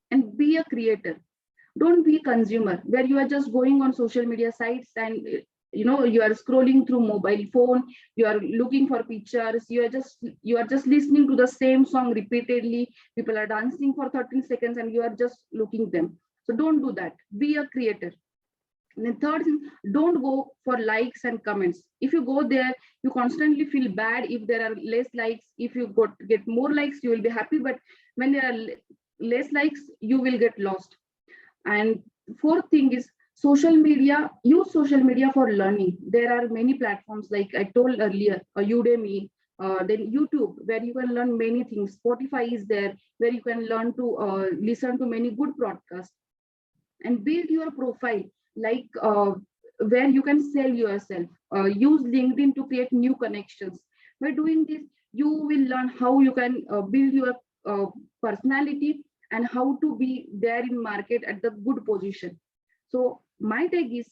And be a creator. Don't be a consumer where you are just going on social media sites and you are scrolling through mobile phone, you are looking for pictures, you are just listening to the same song repeatedly, people are dancing for 13 seconds and you are just looking them. So don't do that. Be a creator. And the third thing, don't go for likes and comments. If you go there, you constantly feel bad if there are less likes. If you get more likes, you will be happy, but when there are less likes, you will get lost. And fourth thing is social media, use social media for learning. There are many platforms like I told earlier, Udemy, then YouTube, where you can learn many things. Spotify is there, where you can learn to listen to many good podcasts. And build your profile, like where you can sell yourself. Use LinkedIn to create new connections. By doing this, you will learn how you can build your personality and how to be there in market at the good position. So my take is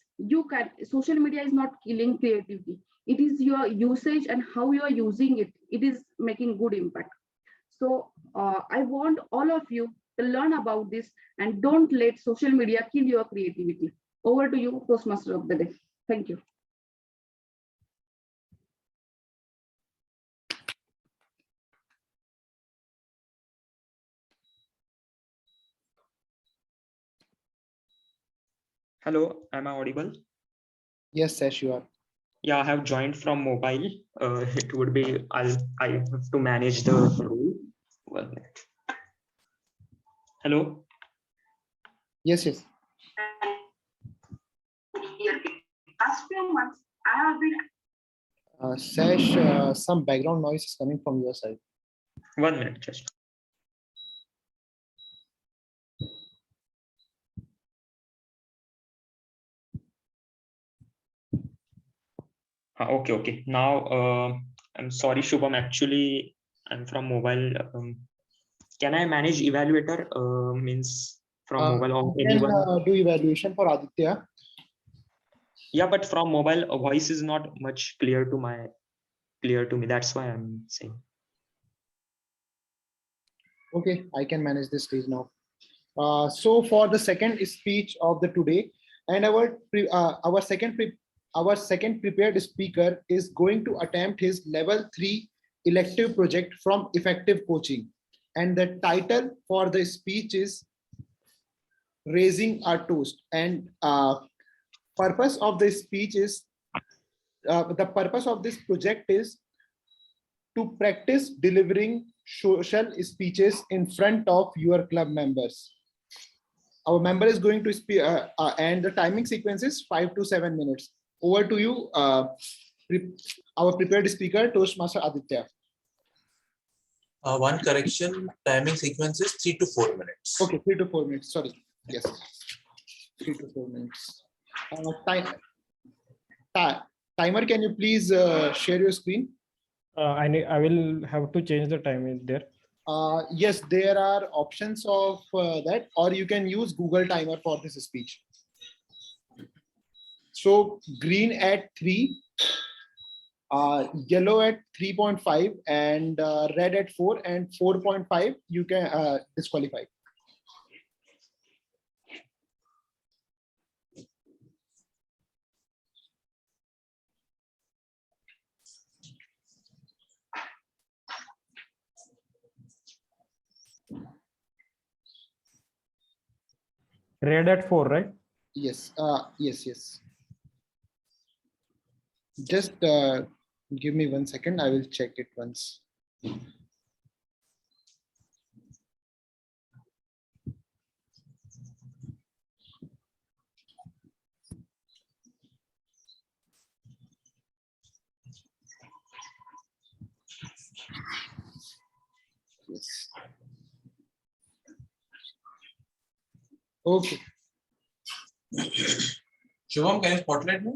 social media is not killing creativity. It is your usage and how you are using it. It is making good impact. So I want all of you to learn about this and don't let social media kill your creativity. Over to you, Toastmaster of the day. Thank you. Hello, am I audible? Yes, Saish, you are. Yeah, I have joined from mobile. It would be I have to manage the role. 1 minute. Hello. Yes, yes. Past few months, I have been. Saish, some background noise is coming from your side. 1 minute, just. Okay. Now, I'm sorry, Shubham. Actually, I'm from mobile. Can I manage evaluator? Means from mobile or You can anyone? do evaluation for Aditya. Yeah, but from mobile, voice is not much clear to me. That's why I'm saying. Okay, I can manage this stage now. So for the second speech of the today, and our second prepared speaker is going to attempt his level 3 elective project from effective coaching, and the title for the speech is raising a toast. And purpose of this speech is the purpose of this project is to practice delivering social speeches in front of your club members. Our member is going to speak, and the timing sequence is 5 to 7 minutes. Over to you, our prepared speaker, Toastmaster Aditya. One correction, timing sequence is 3 to 4 minutes. Okay, 3 to 4 minutes. Sorry. Yes, 3 to 4 minutes. Timer, can you please share your screen? I will have to change the time in there. Yes, there are options of that, or you can use Google Timer for this speech. So green at 3, yellow at 3.5, and red at 4, and 4.5 you can disqualify. Red at 4, right? Yes, yes. Just give me 1 second. I will check it once. Yes. Okay. Shubham, can you spotlight me?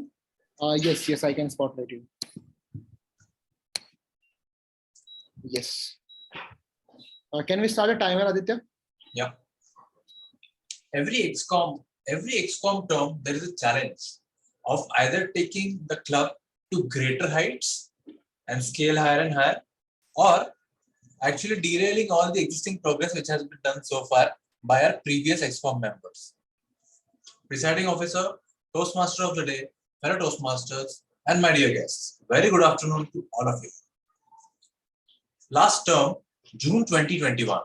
Yes, I can spotlight you. Yes. Can we start a timer, Aditya? Yeah. Every XCOM term, there is a challenge of either taking the club to greater heights and scale higher and higher, or actually derailing all the existing progress which has been done so far by our previous XCOM members. Presiding officer, Toastmaster of the day, fellow Toastmasters, and my dear guests, very good afternoon to all of you. Last term, June 2021,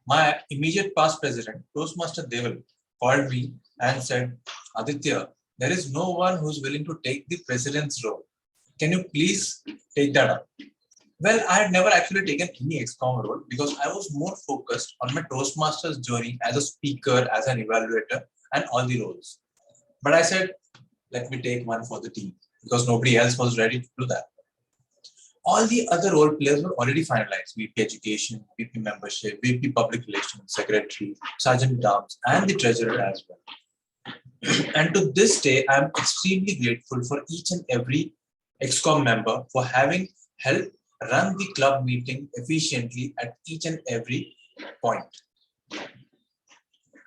my immediate past president, Toastmaster Deval, called me and said, Aditya, there is no one who's willing to take the president's role. Can you please take that up? Well, I had never actually taken any XCOM role because I was more focused on my Toastmasters journey as a speaker, as an evaluator, and all the roles. But I said, let me take one for the team because nobody else was ready to do that. All the other role players were already finalized: VP Education, VP Membership, VP Public Relations, Secretary, Sergeant at Arms, and the Treasurer as well. And to this day, I am extremely grateful for each and every XCOM member for having helped run the club meeting efficiently at each and every point.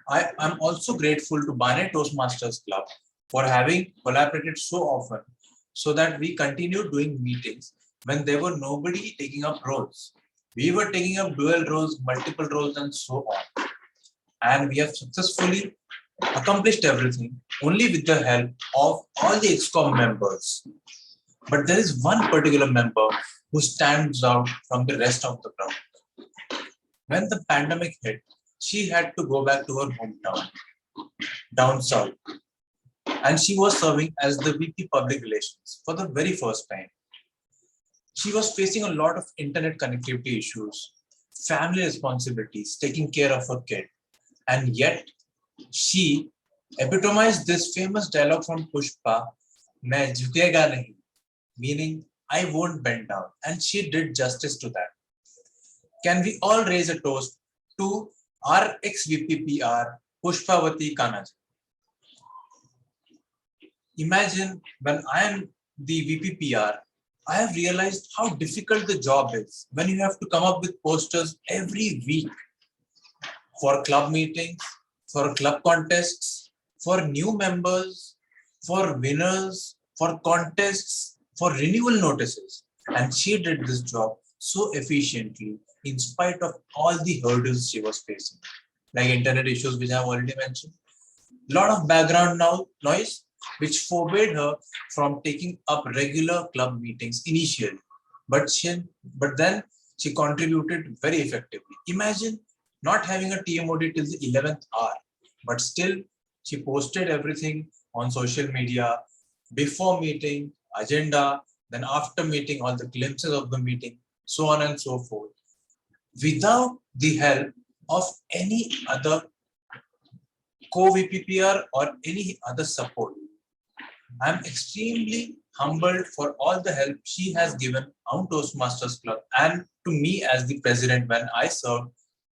I am also grateful to Bane Toastmasters Club for having collaborated so often so that we continue doing meetings when there were nobody taking up roles. We were taking up dual roles, multiple roles, and so on. And we have successfully accomplished everything only with the help of all the XCOM members. But there is one particular member who stands out from the rest of the crowd. When the pandemic hit, she had to go back to her hometown, down south. And she was serving as the VP Public Relations for the very first time. She was facing a lot of internet connectivity issues, family responsibilities, taking care of her kid. And yet, she epitomized this famous dialogue from Pushpa, "Main jhukega nahi," meaning I won't bend down. And she did justice to that. Can we all raise a toast to our ex-VPPR, Pushpavati Kanaji? Imagine when I am the VPPR, I have realized how difficult the job is when you have to come up with posters every week for club meetings, for club contests, for new members, for winners, for contests, for renewal notices. And she did this job so efficiently in spite of all the hurdles she was facing, like internet issues, which I have already mentioned. A lot of background noise, which forbade her from taking up regular club meetings initially. But then she contributed very effectively. Imagine not having a TMOD till the 11th hour, but still she posted everything on social media, before meeting, agenda, then after meeting, all the glimpses of the meeting, so on and so forth, without the help of any other co-VPPR or any other support. I'm extremely humbled for all the help she has given our Toastmasters Club and to me as the president when I served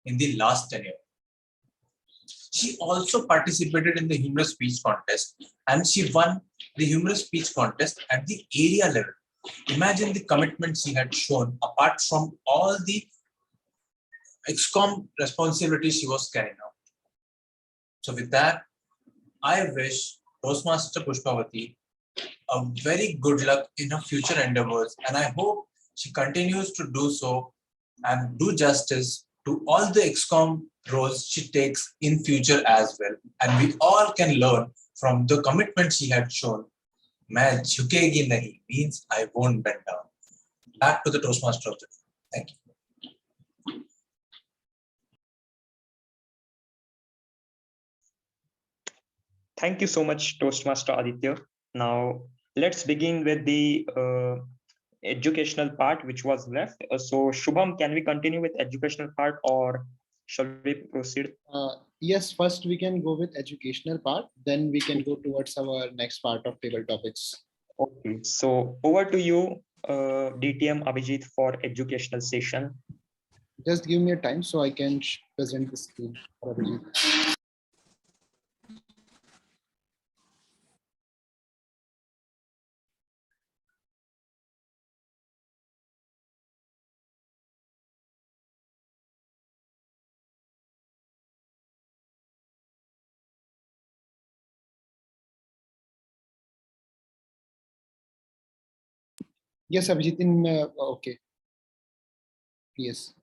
in the last tenure. She also participated in the humorous speech contest and she won the humorous speech contest at the area level. Imagine the commitment she had shown apart from all the XCOM responsibilities she was carrying out. So with that, I wish Toastmaster Pushpavati a very good luck in her future endeavors, and I hope she continues to do so and do justice to all the XCOM roles she takes in future as well. And we all can learn from the commitment she had shown. "Main jhukegi nahi" means I won't bend down. Back to the Toastmaster of the day. Thank you. Thank you so much, Toastmaster Aditya. Now, let's begin with the educational part which was left. So, Shubham, can we continue with educational part or shall we proceed? Yes, first we can go with educational part, then we can go towards our next part of table topics. Okay, so over to you, DTM Abhijit, for educational session. Just give me a time so I can present the screen for Abhijit. Yes, Abhijit, in, okay. Yes.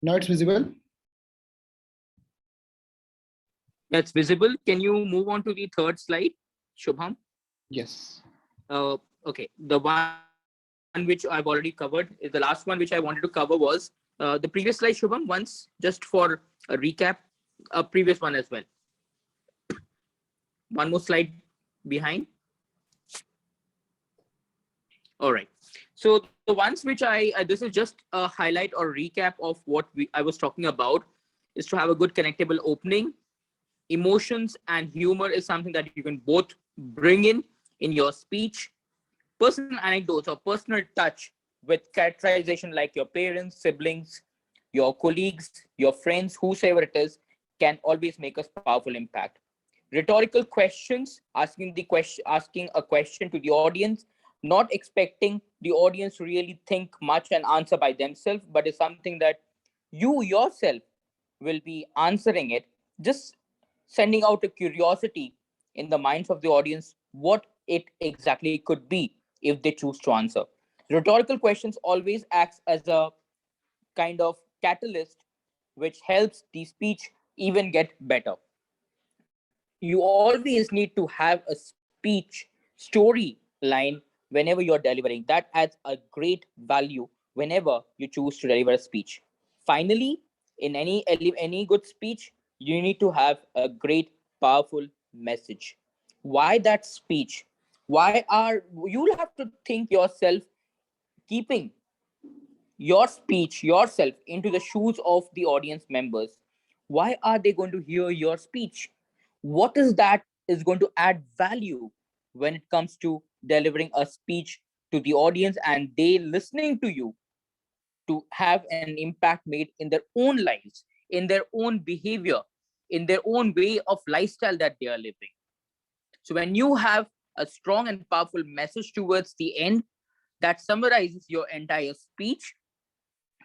Now it's visible. That's visible. Can you move on to the third slide, Shubham? Yes. Okay, the one which I've already covered is the last one which I wanted to cover was the previous slide, Shubham, once just for a recap, a previous one as well. One more slide behind. All right. So the ones which this is just a highlight or recap of what I was talking about is to have a good connectable opening. Emotions and humor is something that you can both bring in your speech. Personal anecdotes or personal touch with characterization like your parents, siblings, your colleagues, your friends, whosoever it is, can always make a powerful impact. Rhetorical questions, asking a question to the audience, not expecting the audience to really think much and answer by themselves, but is something that you yourself will be answering it, just sending out a curiosity in the minds of the audience what it exactly could be if they choose to answer. Rhetorical questions always acts as a kind of catalyst which helps the speech even get better. You always need to have a speech story line whenever you're delivering. That adds a great value whenever you choose to deliver a speech. Finally, in any good speech, you need to have a great, powerful message. Why that speech? Why are you'll have to think yourself keeping your speech yourself into the shoes of the audience members. Why are they going to hear your speech? What is that is going to add value when it comes to delivering a speech to the audience and they listening to you to have an impact made in their own lives, in their own behavior, in their own way of lifestyle that they are living? So when you have a strong and powerful message towards the end that summarizes your entire speech,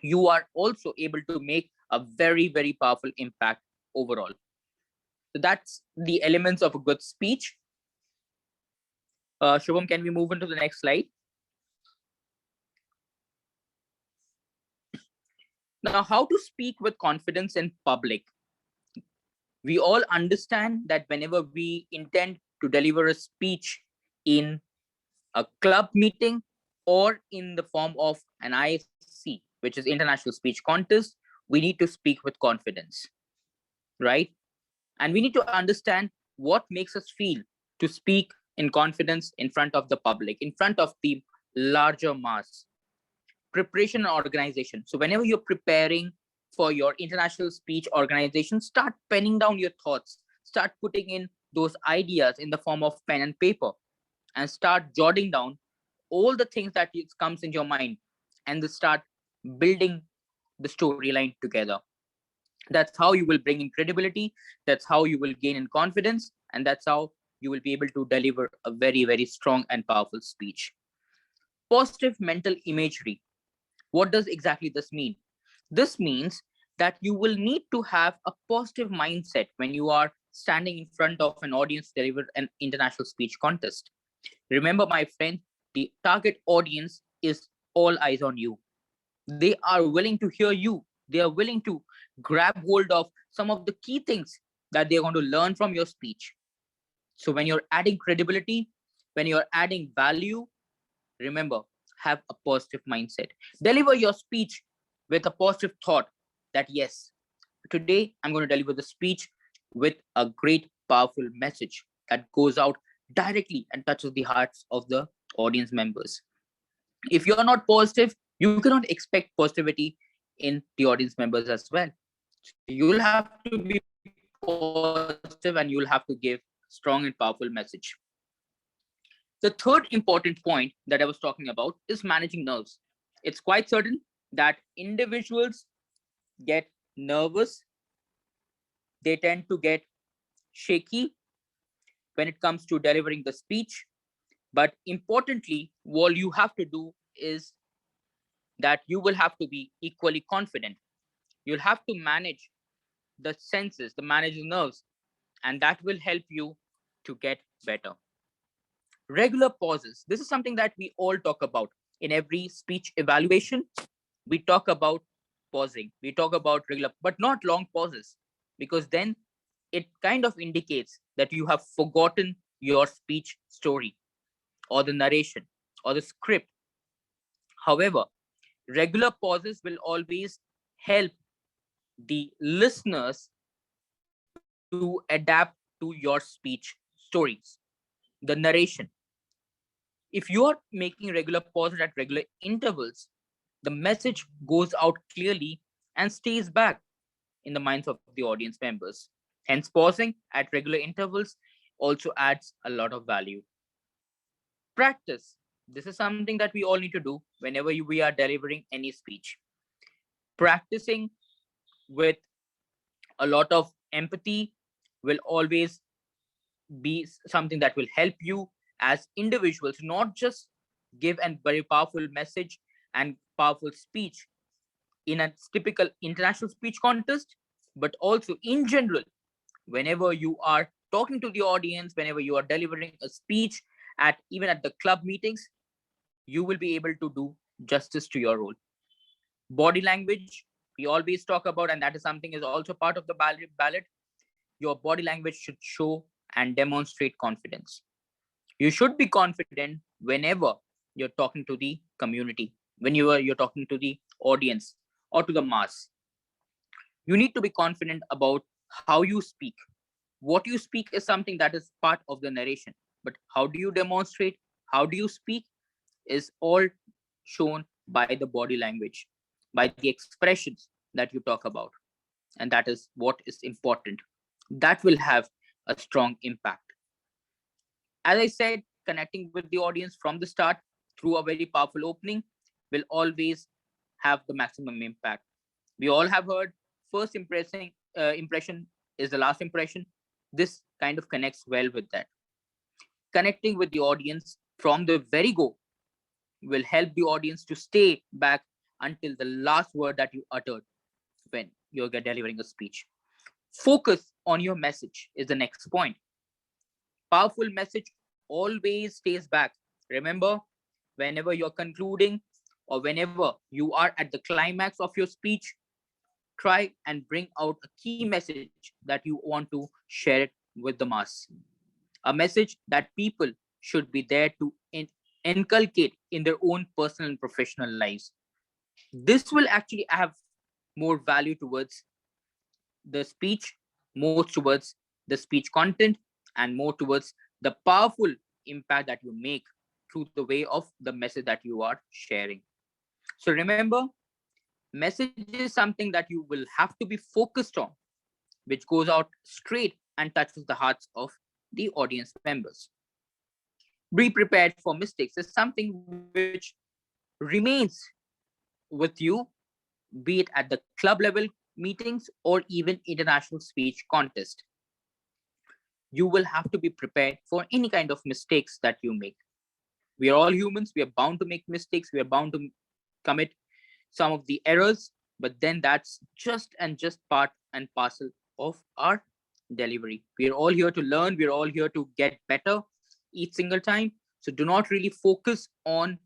you are also able to make a very, very powerful impact overall. So that's the elements of a good speech. Shubham, can we move on to the next slide? Now, how to speak with confidence in public. We all understand that whenever we intend to deliver a speech in a club meeting or in the form of an ISC, which is International Speech Contest, we need to speak with confidence, right? And we need to understand what makes us feel to speak in confidence in front of the public, in front of the larger mass. Preparation and organization. So whenever you're preparing for your international speech organization, start penning down your thoughts, start putting in those ideas in the form of pen and paper, and start jotting down all the things that comes in your mind, and then start building the storyline together. That's how you will bring in credibility, that's how you will gain in confidence, and that's how you will be able to deliver a very, very strong and powerful speech. Positive mental imagery. What does exactly this mean? This means that you will need to have a positive mindset when you are standing in front of an audience to deliver an international speech contest. Remember, my friend, the target audience is all eyes on you. They are willing to hear you. They are willing to grab hold of some of the key things that they're going to learn from your speech. So when you're adding credibility, when you're adding value, remember, have a positive mindset. Deliver your speech with a positive thought that, yes, today I'm going to deliver the speech with a great, powerful message that goes out directly and touches the hearts of the audience members. If you're not positive, you cannot expect positivity in the audience members as well. So you'll have to be positive and you'll have to give strong and powerful message. The third important point that I was talking about is managing nerves. It's quite certain that individuals get nervous, they tend to get shaky when it comes to delivering the speech. But importantly, all you have to do is that you will have to be equally confident. You'll have to manage the senses, the manage the nerves, and that will help you to get better. Regular pauses. This is something that we all talk about. in every speech evaluation, we talk about pausing. We talk about regular, but not long pauses, because then it kind of indicates that you have forgotten your speech story or the narration or the script. However, regular pauses will always help the listeners to adapt to your speech stories, the narration. If you are making regular pauses at regular intervals, the message goes out clearly and stays back in the minds of the audience members. Hence, pausing at regular intervals also adds a lot of value. Practice. This is something that we all need to do whenever we are delivering any speech. Practicing with a lot of empathy will always be something that will help you as individuals, not just give a very powerful message and powerful speech in a typical international speech contest, but also in general, whenever you are talking to the audience, whenever you are delivering a speech at even at the club meetings, you will be able to do justice to your role. Body language, we always talk about, and that is something is also part of the ballot. Your body language should show and demonstrate confidence. You should be confident whenever you're talking to the community, when you're talking to the audience or to the mass. You need to be confident about how you speak. What you speak is something that is part of the narration, but how do you demonstrate, how do you speak, is all shown by the body language, by the expressions that you talk about. And that is what is important. That will have a strong impact. As I said, connecting with the audience from the start through a very powerful opening will always have the maximum impact. We all have heard first impression is the last impression. This kind of connects well with that. Connecting with the audience from the very go will help the audience to stay back until the last word that you uttered when you're delivering a speech. Focus on your message is the next point. Powerful message always stays back. Remember, whenever you're concluding or whenever you are at the climax of your speech, try and bring out a key message that you want to share it with the mass. A message that people should be there to inculcate in their own personal and professional lives. This will actually have more value towards the speech, more towards the speech content, and more towards the powerful impact that you make through the way of the message that you are sharing. So remember, message is something that you will have to be focused on, which goes out straight and touches the hearts of the audience members. Be prepared for mistakes is something which remains with you, be it at the club level meetings or even international speech contest. You will have to be prepared for any kind of mistakes that you make. We are all humans. We are bound to make mistakes. We are bound to commit some of the errors, but then that's just part and parcel of our delivery. We are all here to learn. We are all here to get better each single time. So do not really focus on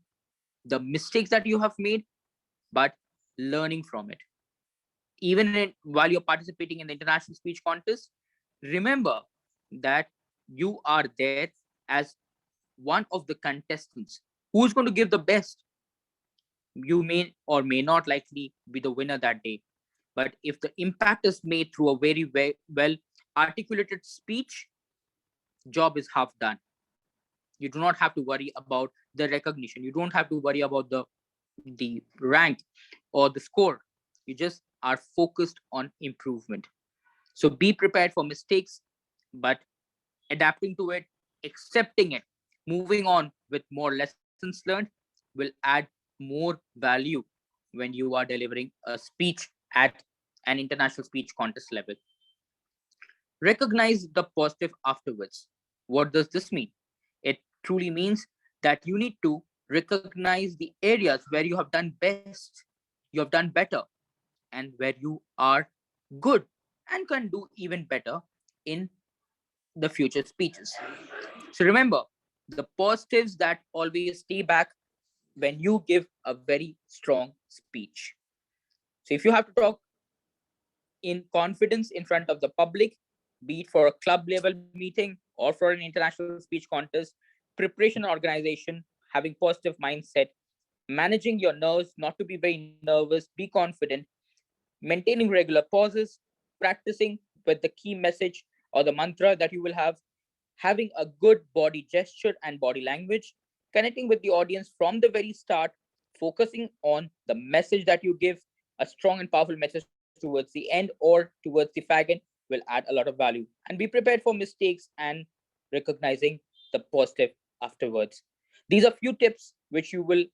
the mistakes that you have made, but learning from it. Even while you're participating in the international speech contest, remember that you are there as one of the contestants who's going to give the best. You may or may not likely be the winner that day, but if the impact is made through a very well articulated speech, job is half done. You do not have to worry about the recognition. You don't have to worry about the rank or the score. You just are focused on improvement. So be prepared for mistakes, but adapting to it, accepting it, moving on with more lessons learned will add more value when you are delivering a speech at an international speech contest level. Recognize the positive afterwards. What does this mean? It truly means that you need to recognize the areas where you have done best, you have done better, and where you are good and can do even better in the future speeches. So remember, the positives that always stay back when you give a very strong speech. So if you have to talk in confidence in front of the public, be it for a club level meeting or for an international speech contest, preparation and organization, having positive mindset, managing your nerves, not to be very nervous, be confident, maintaining regular pauses, practicing with the key message or the mantra that you will have, having a good body gesture and body language, connecting with the audience from the very start, focusing on the message that you give, a strong and powerful message towards the end or towards the fag end will add a lot of value. And be prepared for mistakes and recognizing the positive afterwards. These are few tips which you will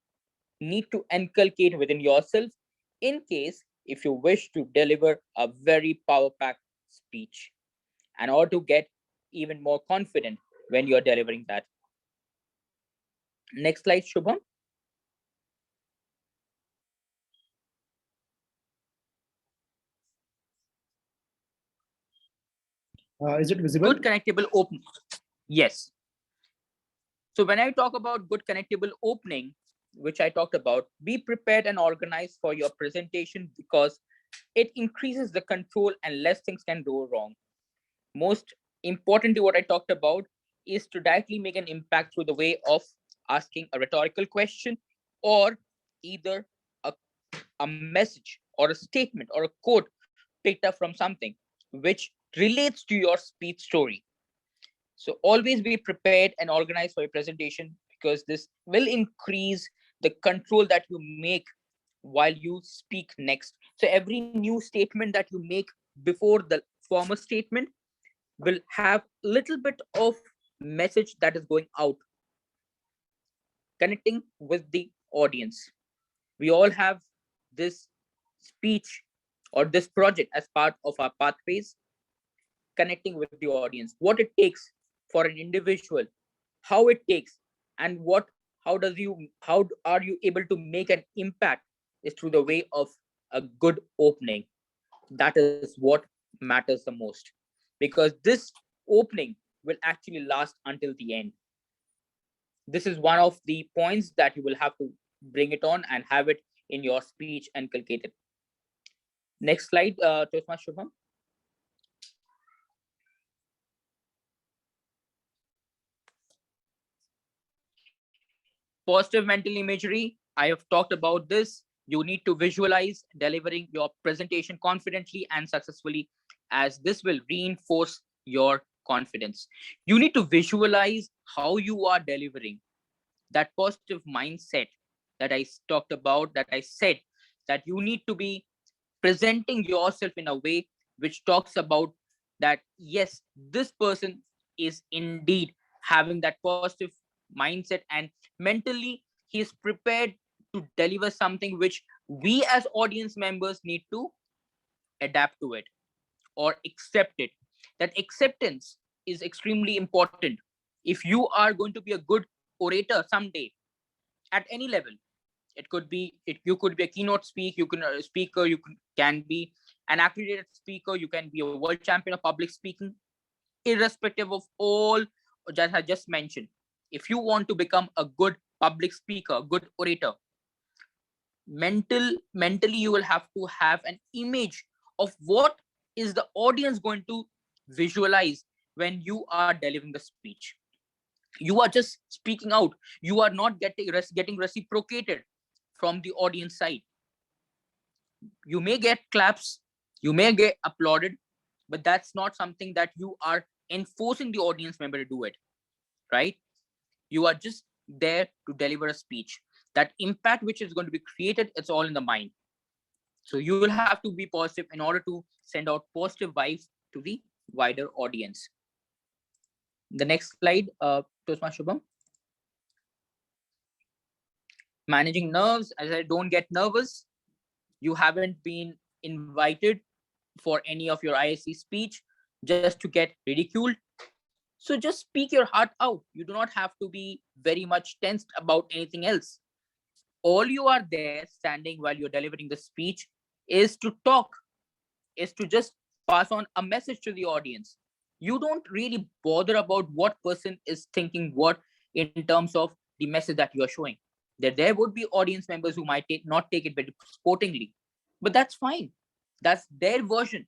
need to inculcate within yourself in case if you wish to deliver a very power packed speech and or to get even more confident when you're delivering that. Next slide, Shubham. Is it visible? Good connectable opening. Yes. So when I talk about good connectable opening, which I talked about, be prepared and organized for your presentation because it increases the control and less things can go wrong. Most importantly, what I talked about is to directly make an impact through the way of asking a rhetorical question or either a message or a statement or a quote picked up from something which relates to your speech story. So always be prepared and organized for your presentation because this will increase the control that you make while you speak next. So every new statement that you make before the former statement will have little bit of message that is going out, connecting with the audience. We all have this speech or this project as part of our pathways, connecting with the audience, what it takes for an individual, how it takes, and how are you able to make an impact is through the way of a good opening. That is what matters the most because this opening will actually last until the end. This is one of the points that you will have to bring it on and have it in your speech inculcated. Next slide, Toastmaster Shubham. Positive mental imagery. I have talked about this. You need to visualize delivering your presentation confidently and successfully, as this will reinforce your confidence. You need to visualize how you are delivering that positive mindset that I talked about, that I said that you need to be presenting yourself in a way which talks about that, yes, this person is indeed having that positive mindset and mentally he is prepared to deliver something which we as audience members need to adapt to it or accept it. That acceptance is extremely important. If you are going to be a good orator someday at any level, you could be a keynote speaker, can be an accredited speaker, you can be a world champion of public speaking, irrespective of all that I just mentioned. If you want to become a good public speaker, a good orator, mentally you will have to have an image of what is the audience going to visualize when you are delivering the speech. You are just speaking out, you are not getting reciprocated from the audience side. You may get claps, you may get applauded, but that's not something that you are enforcing the audience member to do it, right? You are just there to deliver a speech. That impact which is going to be created, it's all in the mind. So you will have to be positive in order to send out positive vibes to the wider audience. The next slide, Toastmaster Shubham. Managing nerves. As I don't get nervous, you haven't been invited for any of your ISC speech just to get ridiculed. So just speak your heart out. You do not have to be very much tensed about anything else. All you are there standing while you're delivering the speech is to talk, is to just pass on a message to the audience. You don't really bother about what person is thinking what in terms of the message that you are showing. There would be audience members who might not take it very sportingly, but that's fine. That's their version.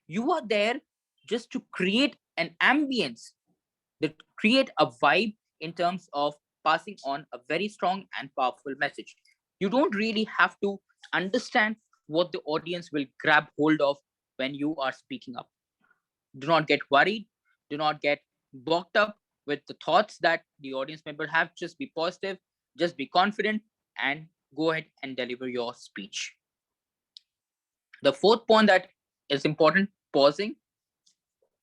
You are there just to create an ambience, that create a vibe in terms of passing on a very strong and powerful message. You don't really have to understand what the audience will grab hold of when you are speaking up. Do not get worried. Do not get bogged up with the thoughts that the audience member have. Just be positive, just be confident, and go ahead and deliver your speech. The fourth point that is important, pausing.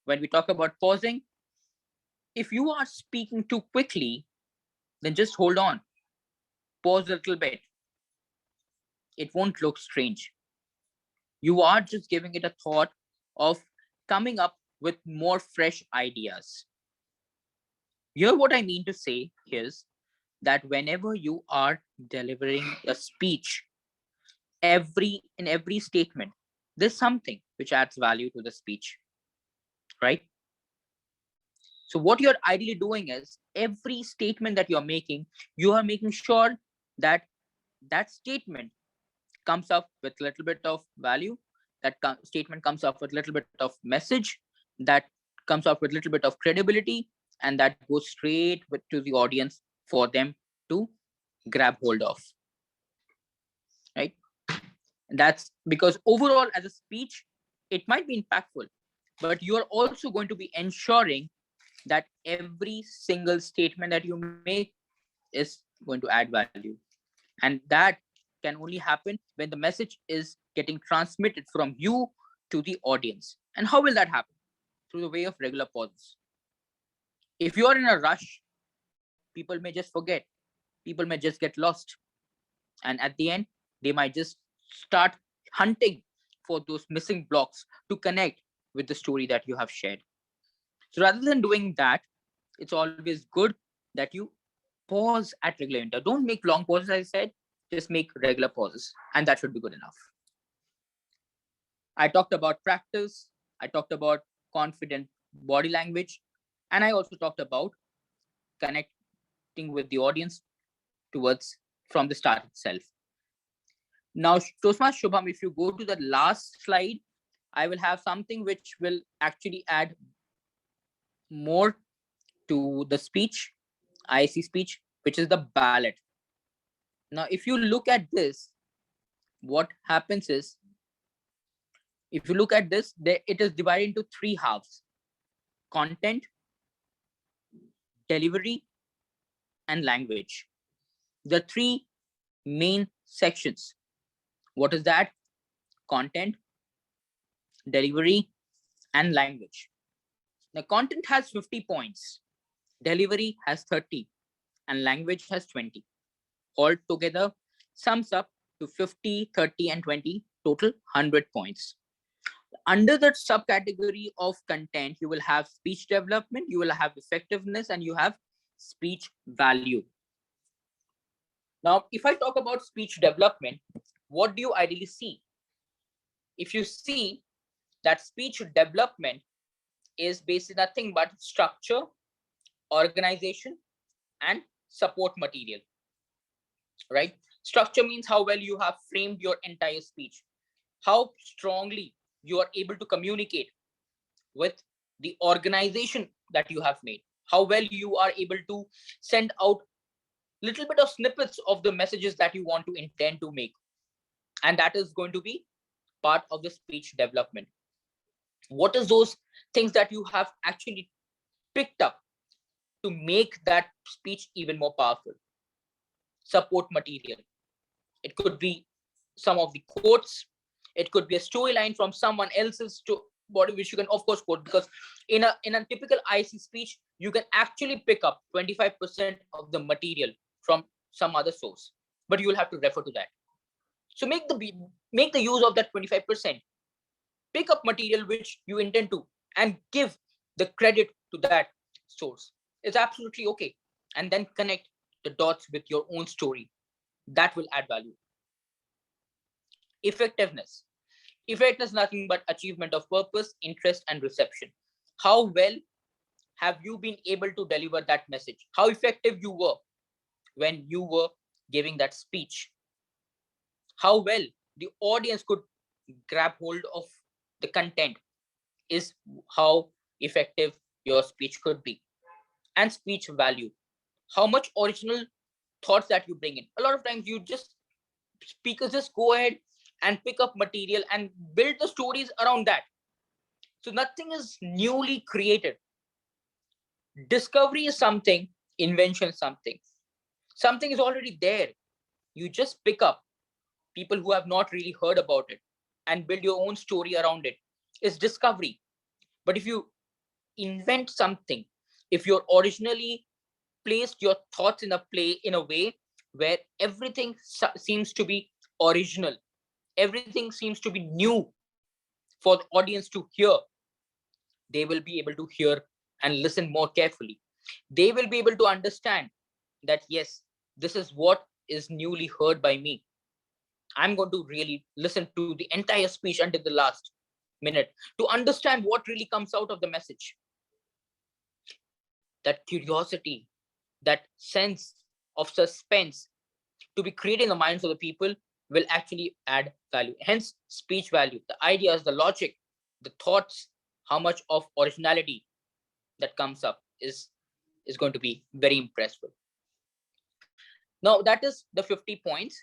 When we talk about pausing, if you are speaking too quickly, then just hold on. Pause a little bit. It won't look strange. You are just giving it a thought of coming up with more fresh ideas. Here, what I mean to say is that whenever you are delivering a speech, in every statement, there's something which adds value to the speech, right? So what you're ideally doing is every statement that you're making, you are making sure that that statement comes up with a little bit of value, that statement comes up with a little bit of message, that comes up with a little bit of credibility, and that goes straight to the audience for them to grab hold of, right? That's because overall as a speech, it might be impactful, but you are also going to be ensuring that every single statement that you make is going to add value. And that can only happen when the message is getting transmitted from you to the audience. And how will that happen? Through the way of regular pauses. If you are in a rush, people may just forget. People may just get lost. And at the end, they might just start hunting for those missing blocks to connect with the story that you have shared. So rather than doing that, it's always good that you pause at regular intervals. Don't make long pauses, as I said, just make regular pauses, and that should be good enough. I talked about practice, I talked about confident body language, and I also talked about connecting with the audience from the start itself. Now, Toastmaster Shubham, if you go to the last slide, I will have something which will actually add more to the speech, IC speech, which is the ballot. Now, if you look at this, what happens is, if you look at this, it is divided into three halves: content, delivery, and language. The three main sections. What is that? Content, delivery, and language. The content has 50 points, delivery has 30, and language has 20. All together sums up to 50, 30, and 20, total 100 points. Under that subcategory of content, you will have speech development, you will have effectiveness, and you have speech value. Now, if I talk about speech development, what do you ideally see? If you see that speech development is basically nothing but structure, organization, and support material, right? Structure means how well you have framed your entire speech, how strongly you are able to communicate with the organization that you have made, how well you are able to send out little bit of snippets of the messages that you want to intend to make. And that is going to be part of the speech development. What is those things that you have actually picked up to make that speech even more powerful? Support material. It could be some of the quotes. It could be a storyline from someone else's body, which you can of course quote, because in a typical IC speech, you can actually pick up 25% of the material from some other source, but you will have to refer to that. So make the use of that 25%. Pick up material which you intend to and give the credit to that source. It's absolutely okay. And then connect the dots with your own story. That will add value. Effectiveness. Effectiveness is nothing but achievement of purpose, interest, and reception. How well have you been able to deliver that message? How effective you were when you were giving that speech. How well the audience could grab hold of the content is how effective your speech could be. And speech value, how much original thoughts that you bring in. A lot of times speakers just go ahead and pick up material and build the stories around that. So nothing is newly created. Discovery is something, invention is something. Something is already there. You just pick up people who have not really heard about it and build your own story around it. It's discovery. But if you invent something, if you're originally placed your thoughts in a way where everything seems to be original, everything seems to be new for the audience to hear, they will be able to hear and listen more carefully. They will be able to understand that, yes, this is what is newly heard by me. I'm going to really listen to the entire speech until the last minute to understand what really comes out of the message. That curiosity, that sense of suspense to be created in the minds of the people will actually add value. Hence, speech value, the ideas, the logic, the thoughts, how much of originality that comes up is going to be very impressive. Now, that is the 50 points.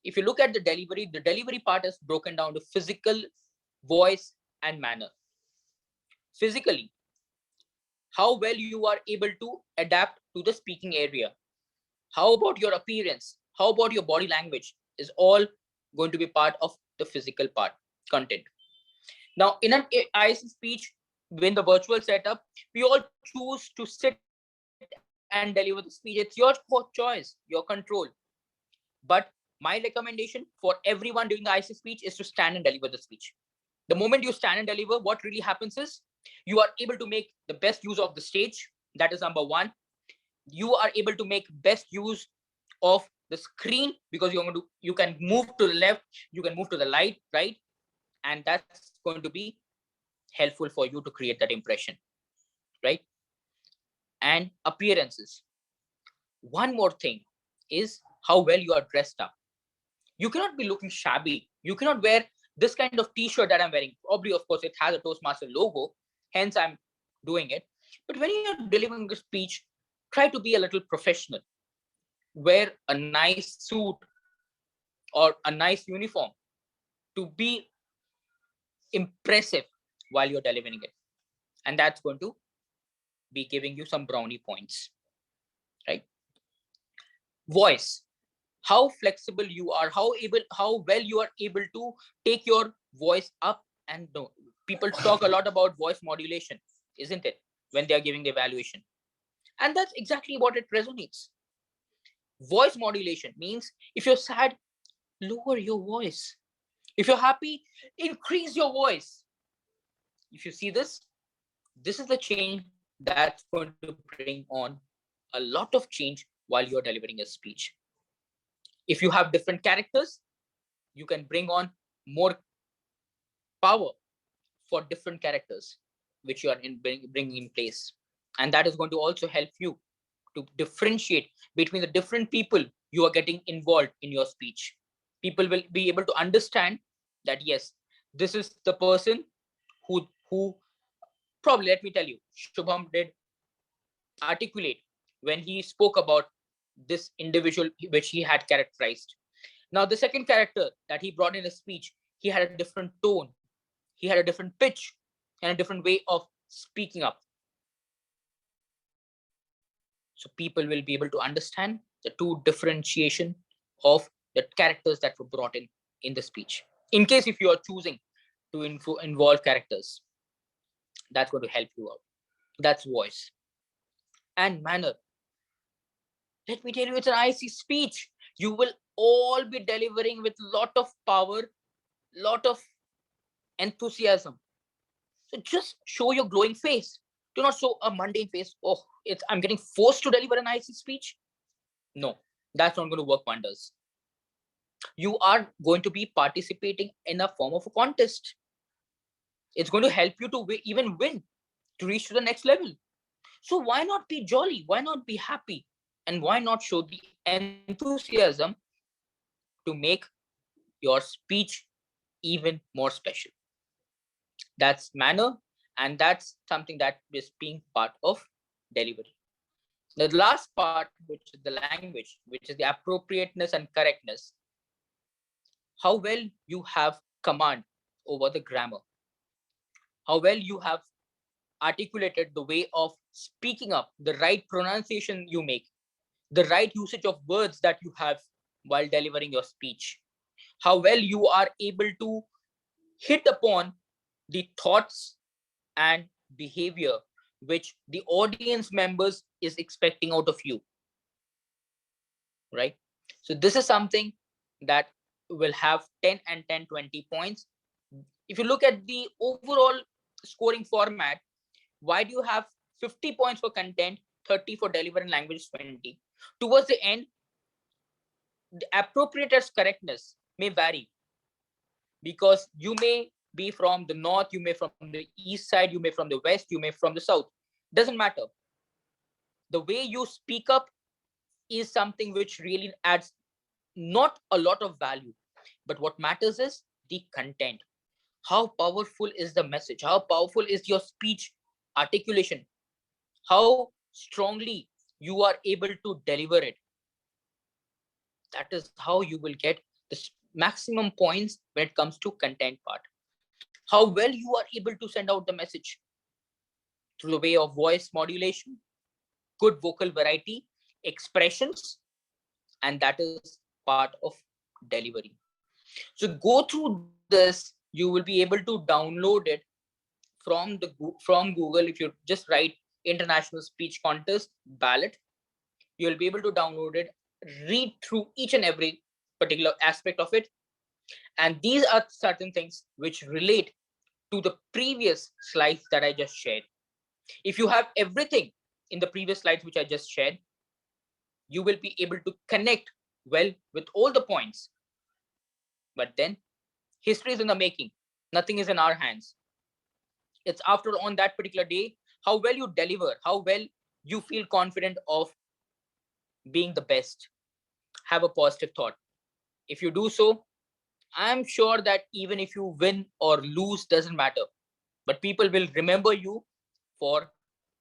If you look at the delivery part is broken down to physical, voice, and manner. Physically, how well you are able to adapt to the speaking area. How about your appearance? How about your body language is all going to be part of the physical part content. Now, in an IC speech, when the virtual setup, we all choose to sit and deliver the speech. It's your choice, your control. But my recommendation for everyone doing the IC speech is to stand and deliver the speech. The moment you stand and deliver, what really happens is you are able to make the best use of the stage. That is number one. You are able to make best use of the screen because you can move to the left, you can move to the right, and that's going to be helpful for you to create that impression, right? And appearances. One more thing is how well you are dressed up. You cannot be looking shabby. You cannot wear this kind of t-shirt that I'm wearing. Probably, of course, it has a Toastmaster logo, hence I'm doing it. But when you're delivering a speech, try to be a little professional. Wear a nice suit or a nice uniform to be impressive while you're delivering it. And that's going to be giving you some brownie points, right? Voice, how flexible you are, how well you are able to take your voice up and down. People talk a lot about voice modulation, isn't it, when they are giving the evaluation? And that's exactly what it resonates. Voice modulation means if you're sad, lower your voice. If you're happy, increase your voice. If you see this is the change that's going to bring on a lot of change while you're delivering a speech. If you have different characters, you can bring on more power for different characters, which you are bringing in place. And that is going to also help you to differentiate between the different people you are getting involved in your speech. People will be able to understand that, yes, this is the person who probably, let me tell you, Shubham did articulate when he spoke about this individual which he had characterized. Now, the second character that he brought in his speech, he had a different tone, he had a different pitch, and a different way of speaking up. So people will be able to understand the two differentiation of the characters that were brought in the speech. In case if you are choosing to involve characters, that's going to help you out. That's voice. And manner. Let me tell you, it's an IC speech. You will all be delivering with a lot of power, lot of enthusiasm. So just show your glowing face. Do not show a mundane face. Oh, I'm getting forced to deliver an IC speech. No, that's not going to work wonders. You are going to be participating in a form of a contest. It's going to help you to even win, to reach to the next level. So why not be jolly? Why not be happy? And why not show the enthusiasm to make your speech even more special? That's manner, and that's something that is being part of delivery. The last part, which is the language, which is the appropriateness and correctness, how well you have command over the grammar, how well you have articulated the way of speaking up, the right pronunciation you make, the right usage of words that you have while delivering your speech, how well you are able to hit upon the thoughts and behavior which the audience members is expecting out of you, right? So this is something that will have 10 and 10, 20 points. If you look at the overall scoring format, why do you have 50 points for content, 30 for delivery and language, 20? Towards the end, the appropriator's correctness may vary because you may be from the north, you may from the east side, you may from the west, you may from the south. Doesn't matter. The way you speak up is something which really adds not a lot of value, but what matters is the content. How powerful is the message? How powerful is your speech articulation? How strongly you are able to deliver it? That is how you will get the maximum points when it comes to content part. How well you are able to send out the message through the way of voice modulation, good vocal variety, expressions, and that is part of delivery. So go through this. You will be able to download it from Google. If you just write International Speech Contest ballot, you will be able to download it, read through each and every particular aspect of it. And these are certain things which relate to the previous slides that I just shared. If you have everything in the previous slides which I just shared, you will be able to connect well with all the points. But then history is in the making. Nothing is in our hands. It's after on that particular day, how well you deliver, how well you feel confident of being the best. Have a positive thought. If you do so, I'm sure that even if you win or lose, doesn't matter. But people will remember you for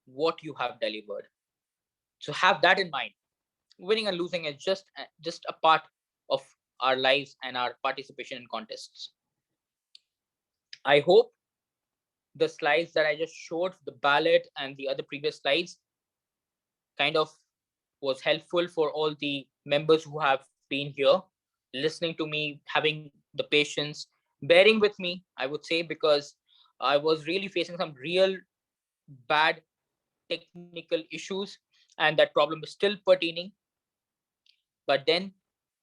what you have delivered. So have that in mind. Winning and losing is just a part of our lives and our participation in contests. I hope the slides that I just showed, the ballot and the other previous slides, kind of was helpful for all the members who have been here, listening to me, having the patience, bearing with me, I would say, because I was really facing some real bad technical issues and that problem is still pertaining. But then,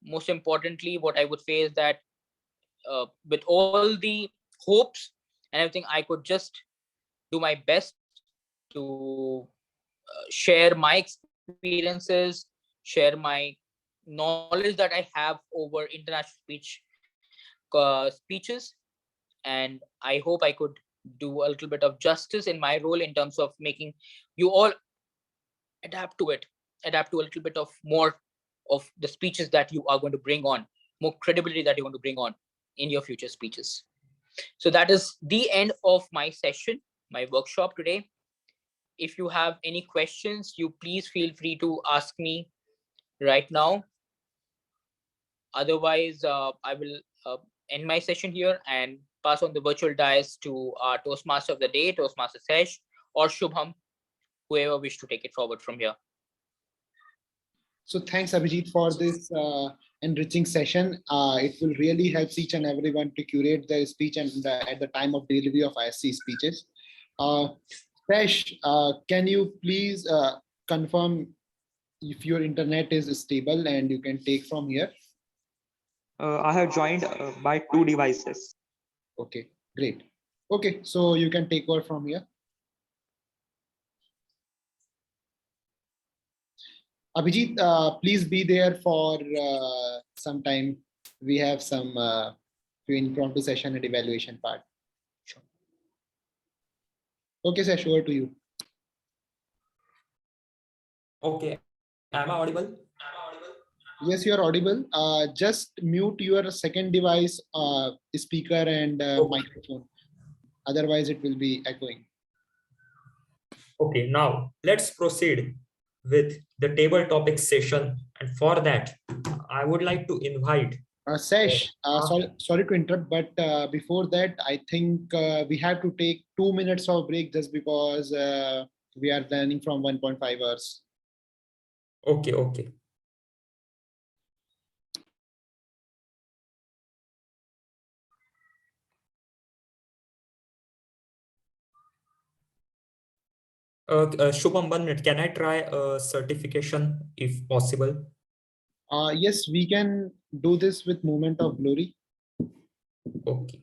most importantly, what I would say is that with all the hopes and everything, I could just do my best to share my experiences, share my knowledge that I have over international speeches, and I hope I could do a little bit of justice in my role in terms of making you all adapt to a little bit of more of the speeches that you are going to bring on, more credibility that you're going to bring on in your future speeches. So that is the end of my session, my workshop today. If you have any questions, you please feel free to ask me right now. Otherwise, I will end my session here and pass on the virtual dais to our Toastmaster of the day, Toastmaster Saish, or Shubham, whoever wish to take it forward from here. So thanks, Abhijit, for this enriching session. It will really help each and everyone to curate their speech and at the time of delivery of ISC speeches. Saish, can you please confirm if your internet is stable and you can take from here? I have joined by 2 devices. Okay, great. Okay, so you can take over from here. Abhijit, please be there for some time. We have some impromptu session and evaluation part. Sure. Okay, Saish, over to you. Okay. Am I audible? Yes, you are audible. Just mute your second device, speaker and microphone. Otherwise, it will be echoing. Okay, now let's proceed with the table topic session. And for that, I would like to invite Saish, sorry to interrupt, but before that, I think we have to take 2 minutes of break just because we are learning from 1.5 hours. Okay, okay. Shubham, 1 minute. Can I try a certification if possible? Yes, we can do this with Moment of Glory. Okay.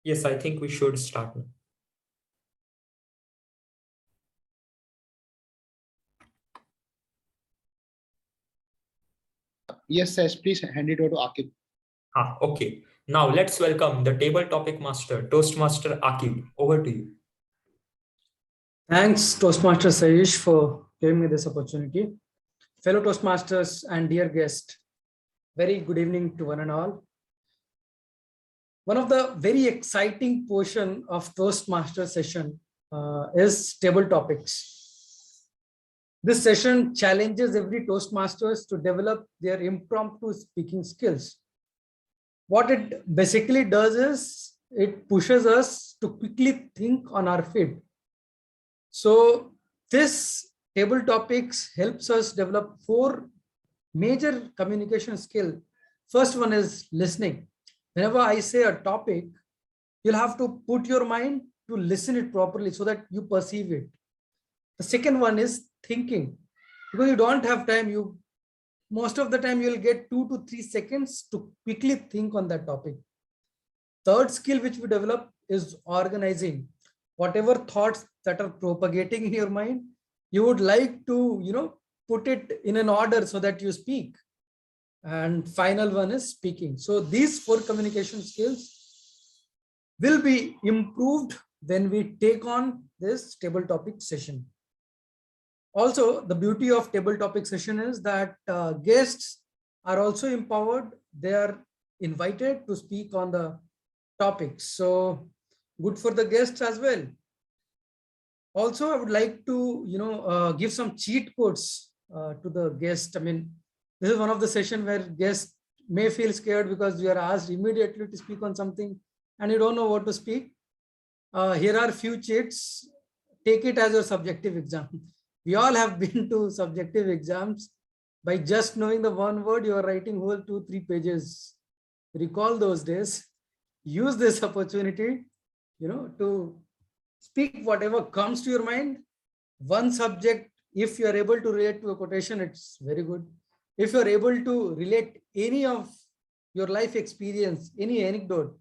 Yes, I think we should start now. Yes, Saish, please hand it over to Akib. Okay. Now let's welcome the table topic master, Toastmaster Akib. Over to you. Thanks, Toastmaster Saish, for giving me this opportunity. Fellow Toastmasters and dear guest, very good evening to one and all. One of the very exciting portion of Toastmaster session is table topics. This session challenges every Toastmasters to develop their impromptu speaking skills. What it basically does is it pushes us to quickly think on our feet. So this table topics helps us develop 4 major communication skills. First one is listening. Whenever I say a topic, you'll have to put your mind to listen it properly so that you perceive it. The second one is thinking. Because you don't have time, most of the time you'll get 2 to 3 seconds to quickly think on that topic. Third skill which we develop is organizing. Whatever thoughts that are propagating in your mind, you would like to, put it in an order so that you speak. And final one is speaking. So these 4 communication skills will be improved when we take on this table topic session. Also, the beauty of table topic session is that guests are also empowered. They are invited to speak on the topics. So good for the guests as well. Also, I would like to, give some cheat codes to the guest. I mean, this is one of the session where guests may feel scared because you are asked immediately to speak on something and you don't know what to speak. Here are few cheats. Take it as your subjective exam. We all have been to subjective exams. By just knowing the one word, you are writing whole 2-3 pages. Recall those days. Use this opportunity, to speak whatever comes to your mind. One subject, if you are able to relate to a quotation, it's very good. If you're able to relate any of your life experience, any anecdote,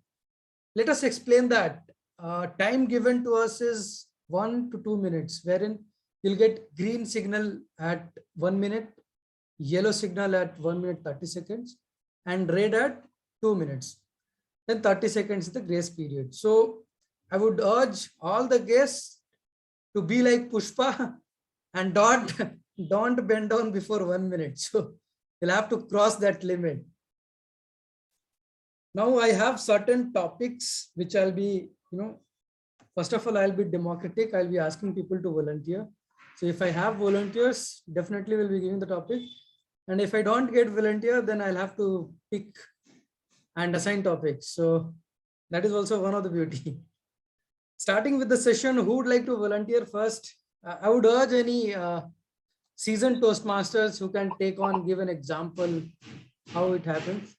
let us explain that. Time given to us is 1 to 2 minutes, wherein you'll get green signal at 1 minute, yellow signal at 1 minute 30 seconds, and red at 2 minutes. Then 30 seconds is the grace period. So I would urge all the guests to be like Pushpa and don't bend down before 1 minute. So you'll have to cross that limit. Now I have certain topics which I'll be, first of all, I'll be democratic. I'll be asking people to volunteer. So if I have volunteers, definitely will be giving the topic. And if I don't get volunteer, then I'll have to pick and assign topics. So that is also one of the beauty. Starting with the session, who would like to volunteer first? I would urge any seasoned Toastmasters who can take on, give an example how it happens.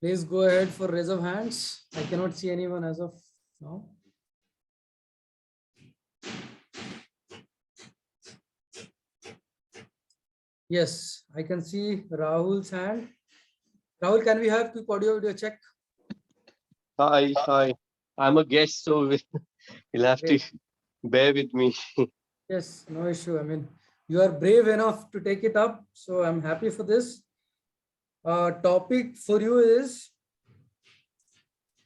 Please go ahead for raise of hands. I cannot see anyone as of now. Yes, I can see Rahul's hand. Rahul, can we have quick audio video check? Hi. I'm a guest, so you'll have to bear with me. Yes, no issue. I mean, you are brave enough to take it up, so I'm happy for this. Topic for you is,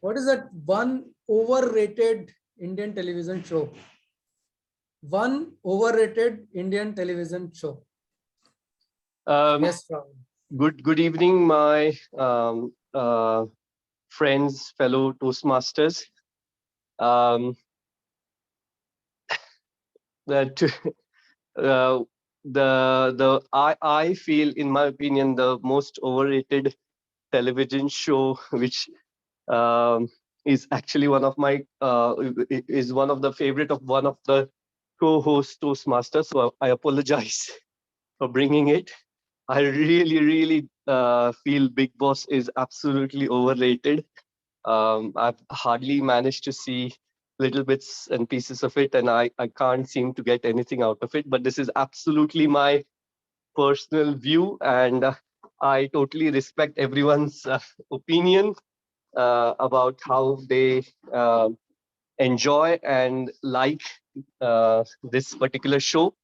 what is that one overrated Indian television show? One overrated Indian television show. Yes, Rahul. Good evening, my friends, fellow Toastmasters. I feel, in my opinion, the most overrated television show, which is actually one of my is one of the favorite of one of the co-host Toastmasters. So I apologize for bringing it. I really feel Big Boss is absolutely overrated. I've hardly managed to see little bits and pieces of it, and I can't seem to get anything out of it. But this is absolutely my personal view, and I totally respect everyone's opinion about how they enjoy and like this particular show.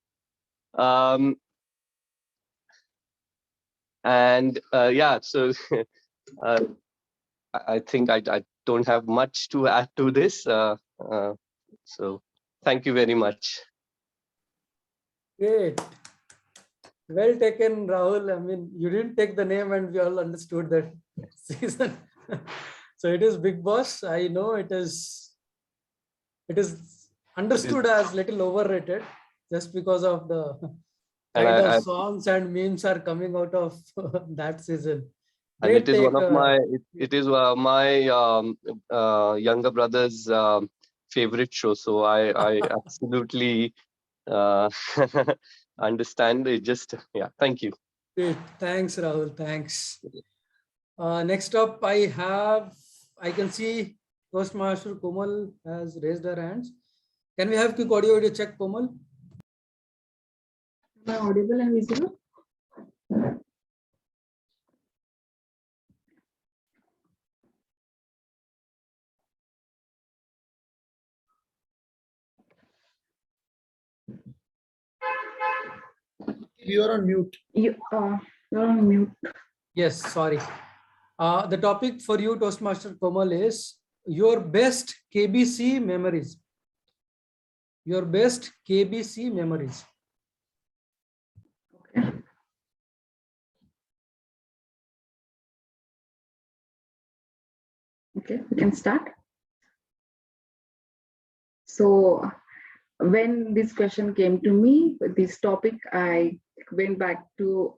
Yeah, so I think I don't have much to add to this. So thank you very much. Great. Well taken, Rahul. I mean, you didn't take the name and we all understood that season. So it is Big Boss. I know it is understood as little overrated just because of the kind of songs and memes are coming out of that season. And it is one of my younger brother's favorite show. So I absolutely understand it. Just thank you. Great. Thanks, Rahul. Thanks. Next up, I can see Toastmaster Komal has raised her hands. Can we have quick audio video check, Komal? Am I audible and visible? You're on mute. You're on mute. Yes, sorry. The topic for you, Toastmaster Komal, is your best KBC memories. Your best KBC memories. Okay. Okay, we can start. So when this question came to me, this topic, I went back to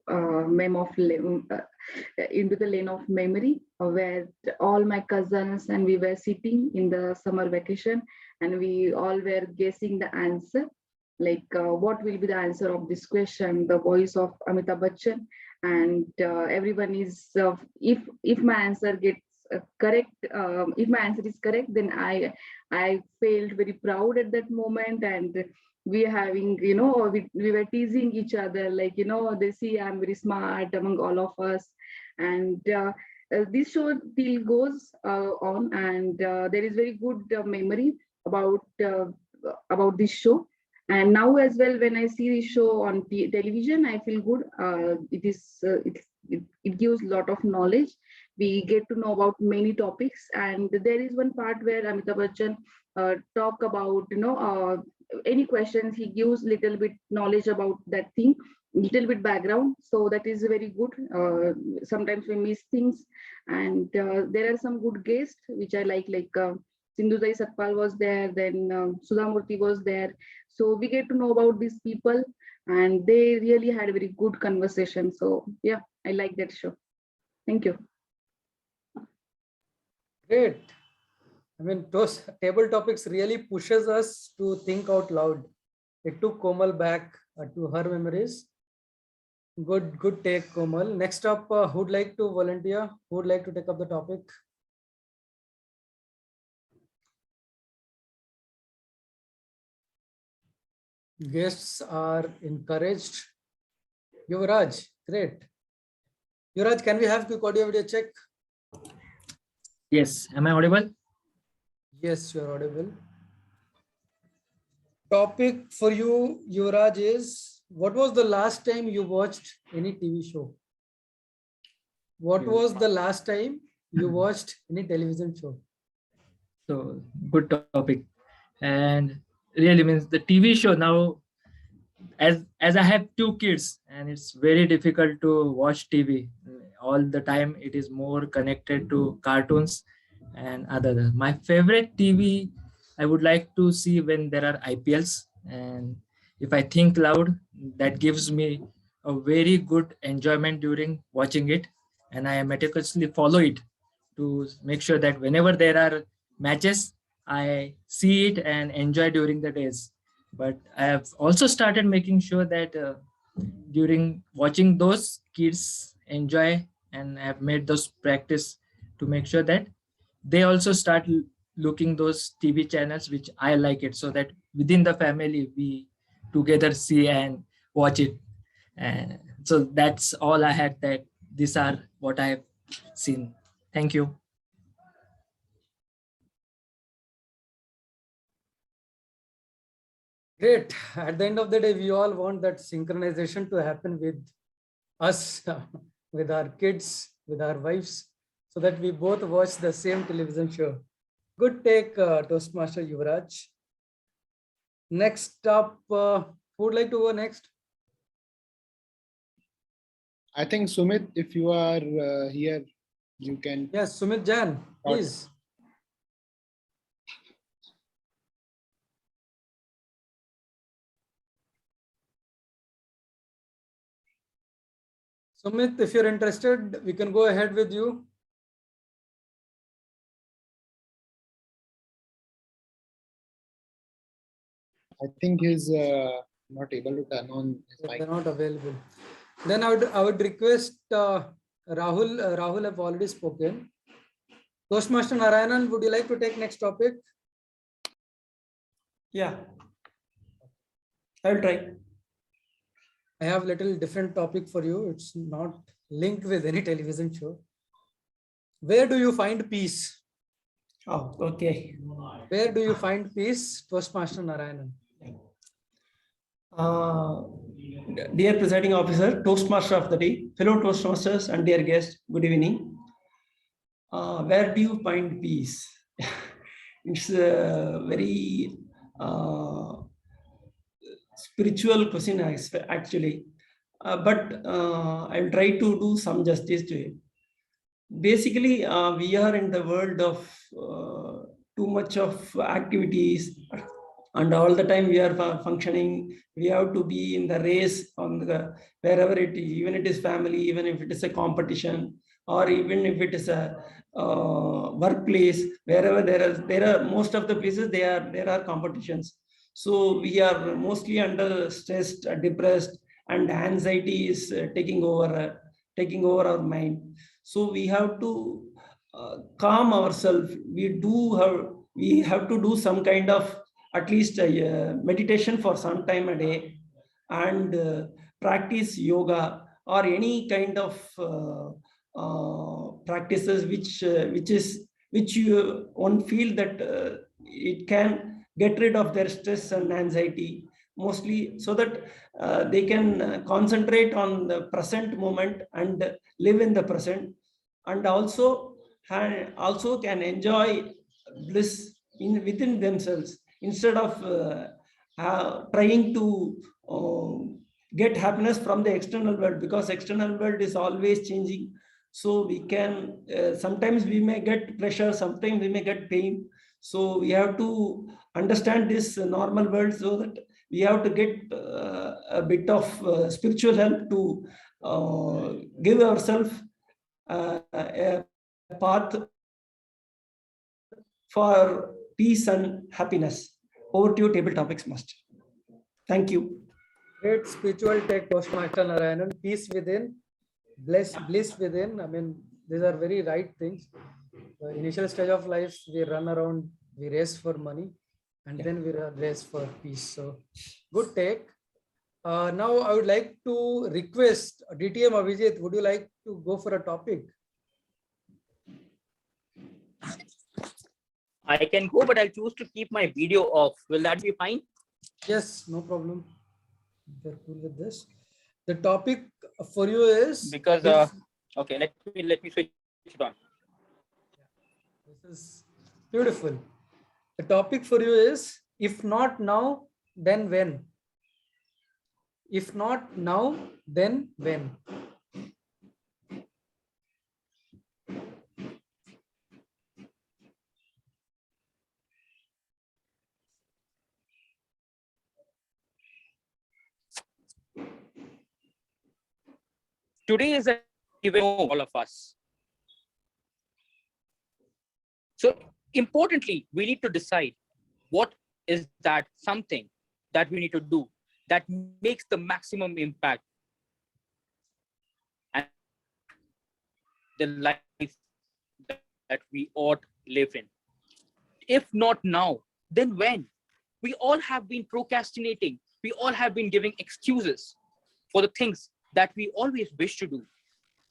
into the lane of memory, where all my cousins and we were sitting in the summer vacation, and we all were guessing the answer, like what will be the answer of this question, the voice of Amitabh Bachchan, and everyone is if my answer gets correct, if my answer is correct, then I felt very proud at that moment, and we having, we were teasing each other, like, they see I'm very smart among all of us, and this show still goes on, and there is very good memory about this show. And now as well, when I see this show on television, I feel good. It's it gives a lot of knowledge. We get to know about many topics, and there is one part where Amitabh Bachchan talk about, any questions, he gives little bit knowledge about that thing, little bit background. So that is very good. Sometimes we miss things, and there are some good guests which I like Sindhujai Satpal was there, then Sudha Murthy was there. So we get to know about these people, and they really had a very good conversation. So yeah, I like that show. Thank you. Great. I mean, those table topics really pushes us to think out loud. It took Komal back to her memories. Good take, Komal. Next up, who would like to volunteer? Who would like to take up the topic? Guests are encouraged. Yuvraj, great. Yuvraj, can we have quick audio video check? Yes, am I audible? Yes, you're audible. Topic for you, Yuvraj, is what was the last time you watched any TV show? What was the last time you watched any television show? So good topic. And really means the TV show now, as I have 2 kids, and it's very difficult to watch TV all the time. It is more connected to cartoons and other. My favorite TV I would like to see when there are IPLs, and if I think loud, that gives me a very good enjoyment during watching it, and I meticulously follow it to make sure that whenever there are matches, I see it and enjoy during the days. But I have also started making sure that during watching those, kids enjoy, and I have made those practice to make sure that they also start looking those TV channels which I like it, so that within the family we together see and watch it. And so that's all I had. That these are what I have seen. Thank you. Great. At the end of the day, we all want that synchronization to happen with us, with our kids, with our wives, so that we both watch the same television show. Good take, Toastmaster Yuvraj. Next up, who would like to go next? I think Sumit, if you are here, you can. Yes, Sumit Jain, please. Sumit, if you're interested, we can go ahead with you. I think he's not able to turn on his mic. They're not available. Then I would request Rahul. Rahul have already spoken. Toastmaster Narayanan, would you like to take next topic? Yeah, I will try. I have a little different topic for you. It's not linked with any television show. Where do you find peace? Oh, okay. Where do you find peace, Toastmaster Narayanan? Dear presiding officer, Toastmaster of the day, fellow Toastmasters and dear guests, good evening. Where do you find peace? It's a very spiritual question actually, but I will try to do some justice to it. Basically, we are in the world of too much of activities, and all the time we are functioning. We have to be in the race on the wherever it is, even it is family, even if it is a competition, or even if it is a workplace, wherever there are most of the places there are competitions. So we are mostly under stressed, depressed, and anxiety is taking over our mind. So we have to calm ourselves. We have to do some kind of at least meditation for some time a day, and practice yoga or any kind of practices which you one feel that it can get rid of their stress and anxiety. mostly, so that they can concentrate on the present moment and live in the present, and also can enjoy bliss within themselves instead of trying to get happiness from the external world, because external world is always changing. So we can sometimes we may get pleasure, sometimes we may get pain. So we have to understand this normal world, so that we have to get a bit of spiritual help to give ourselves a path for peace and happiness. Over to you, Table Topics Master. Thank you. Great spiritual take, Toastmaster Narayanan. Peace within, bliss within. I mean, these are very right things. The initial stage of life, we run around, we race for money, and then we race for peace. So, good take. Now, I would like to request DTM Abhijit, would you like to go for a topic? I can go, but I'll choose to keep my video off. Will that be fine? Yes, no problem. They're cool with this. The topic for you is because okay, let me switch it on. This is beautiful. The topic for you is, if not now, then when? If not now, then when? Today is a event for all of us. So importantly, we need to decide what is that something that we need to do that makes the maximum impact and the life that we ought live in. If not now, then when? We all have been procrastinating. We all have been giving excuses for the things that we always wish to do.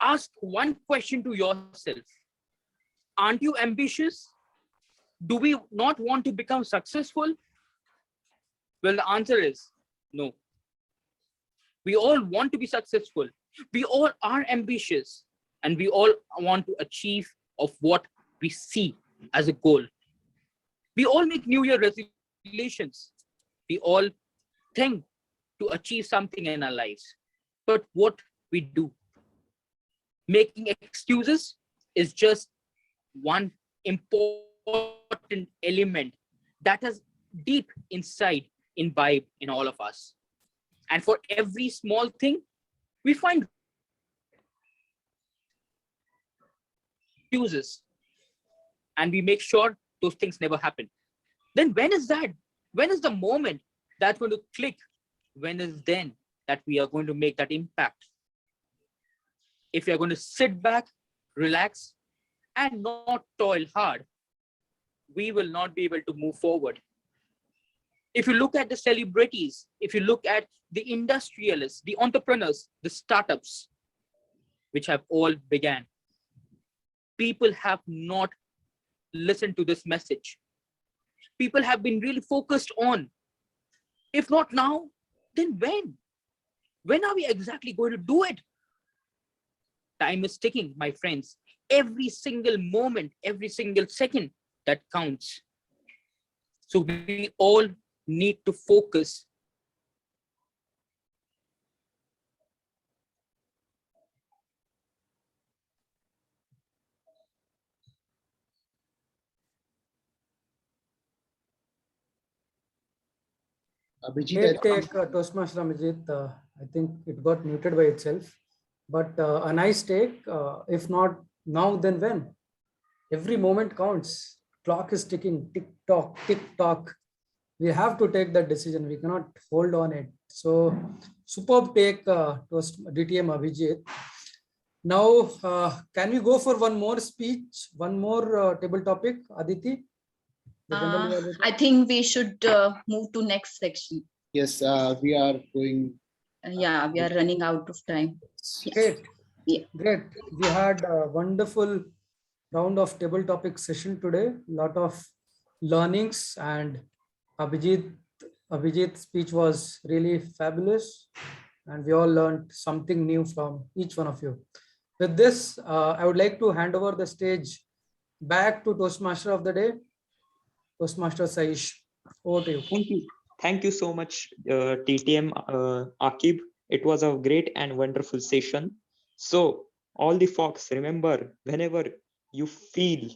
Ask one question to yourself. Aren't you ambitious? Do we not want to become successful? Well, the answer is no. We all want to be successful. We all are ambitious, and we all want to achieve of what we see as a goal. We all make New Year resolutions. We all think to achieve something in our lives. But what we do, making excuses, is just one important element that is deep inside imbibe in all of us. And for every small thing, we find excuses, and we make sure those things never happen. Then when is that? When is the moment that's going to click? When is then that we are going to make that impact? If you're going to sit back, relax, and not toil hard, we will not be able to move forward. If you look at the celebrities, if you look at the industrialists, the entrepreneurs, the startups, which have all began, people have not listened to this message. People have been really focused on, if not now, then when? When are we exactly going to do it? Time is ticking, my friends. Every single moment, every single second that counts. So we all need to focus. Great take, Toastmaster Abhijit. I think it got muted by itself. But a nice take. If not now, then when? Every moment counts. Clock is ticking. Tick tock, tick tock. We have to take that decision. We cannot hold on it. So superb take, DTM Abhijit. Now, can we go for one more speech, one more table topic, Aditi? I think we should move to next section. Yes, we are going. Yeah, we are running out of time. Yes. Great. Yeah. Great. We had a wonderful round of table topic session today. A lot of learnings, and Abhijit Abhijit's speech was really fabulous, and we all learned something new from each one of you. With this, I would like to hand over the stage back to Toastmaster of the day, Toastmaster Saish. Over to you. Thank you. Thank you so much, TTM Akib. It was a great and wonderful session. So all the folks, remember, whenever you feel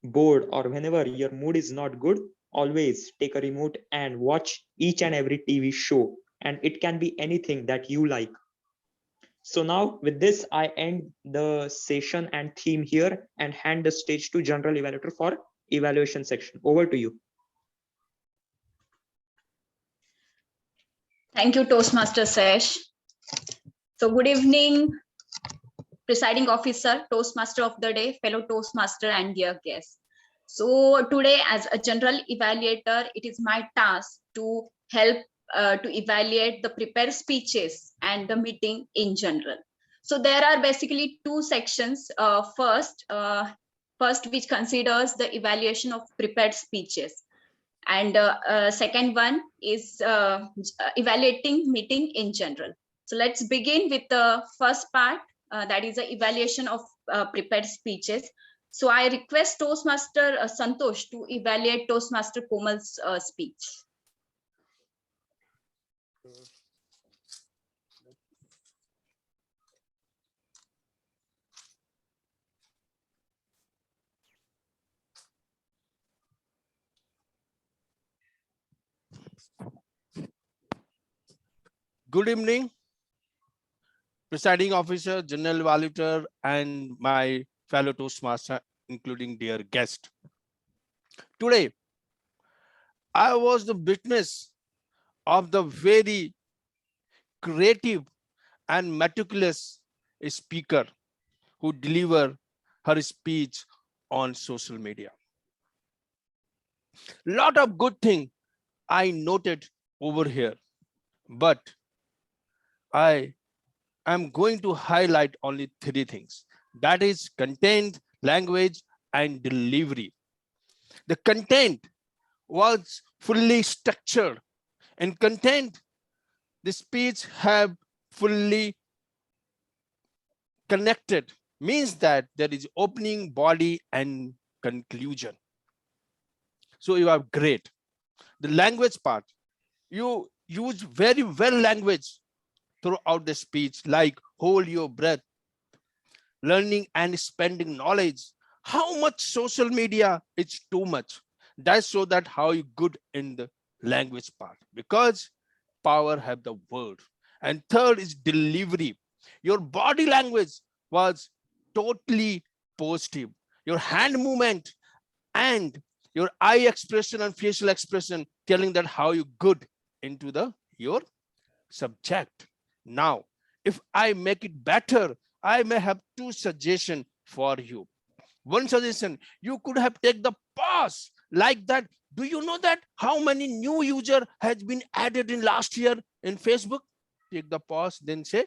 bored or whenever your mood is not good, always take a remote and watch each and every TV show. And it can be anything that you like. So now with this, I end the session and theme here and hand the stage to General Evaluator for evaluation section. Over to you. Thank you, Toastmaster Saish. So good evening, presiding officer, Toastmaster of the day, fellow Toastmaster and dear guests. So today as a general evaluator, it is my task to help to evaluate the prepared speeches and the meeting in general. So there are basically two sections. First, which considers the evaluation of prepared speeches. And second one is evaluating meeting in general. So let's begin with the first part, that is the evaluation of prepared speeches. So I request Toastmaster Santosh to evaluate Toastmaster Komal's speech. Good evening, presiding officer, general evaluator, and my fellow Toastmaster, including dear guest. Today, I was the witness of the very creative and meticulous speaker who delivered her speech on social media. Lot of good thing I noted over here, but I am going to highlight only three things. That is content, language, and delivery. The content was fully structured, and content, the speech have fully connected, means that there is opening, body, and conclusion. So you are great. The language part, you use very well language throughout the speech, like hold your breath, learning and spending knowledge. How much social media is too much? That show that how you good in the language part, because power have the word. And third is delivery. Your body language was totally positive. Your hand movement and your eye expression and facial expression telling that how you good into the your subject. Now, if I make it better, I may have two suggestions for you. One suggestion, you could have taken the pause like that. Do you know that how many new user has been added in last year in Facebook? Take the pause, then say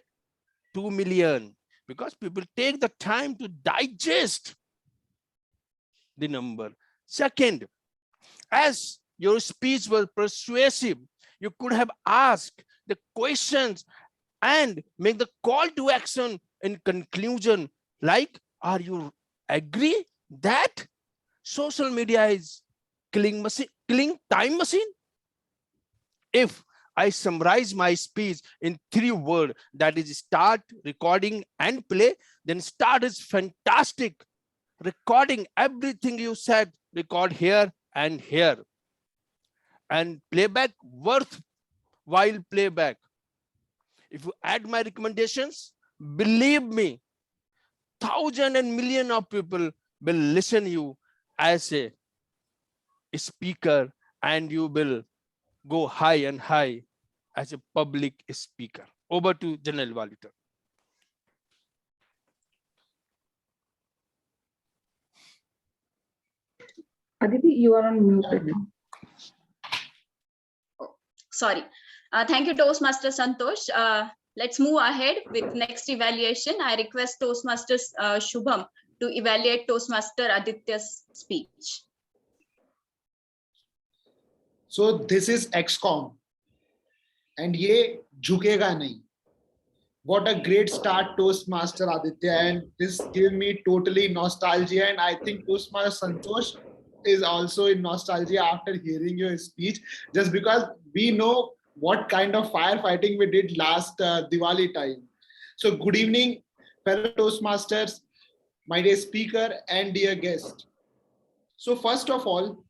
2 million, because people take the time to digest the number. Second, as your speech was persuasive, you could have asked the questions and make the call to action in conclusion, like, are you agree that social media is killing time machine? If I summarize my speech in 3 words, that is start, recording, and play, then start is fantastic. Recording everything you said, record here and here. And playback, worthwhile playback. If you add my recommendations, believe me, thousands and millions of people will listen you as a speaker, and you will go high and high as a public speaker. Over to General Evaluator. Aditya, you are on mute. Sorry. Thank you, Toastmaster Santosh. Let's move ahead with next evaluation. I request Toastmaster Shubham to evaluate Toastmaster Aditya's speech. So this is XCOM. and ye jhukega nahi. What a great start, Toastmaster Aditya, and this gave me totally nostalgia. And I think Toastmaster Santosh is also in nostalgia after hearing your speech, just because we know what kind of firefighting we did last Diwali time. So, good evening, fellow Toastmasters, my dear speaker, and dear guest. So, first of all,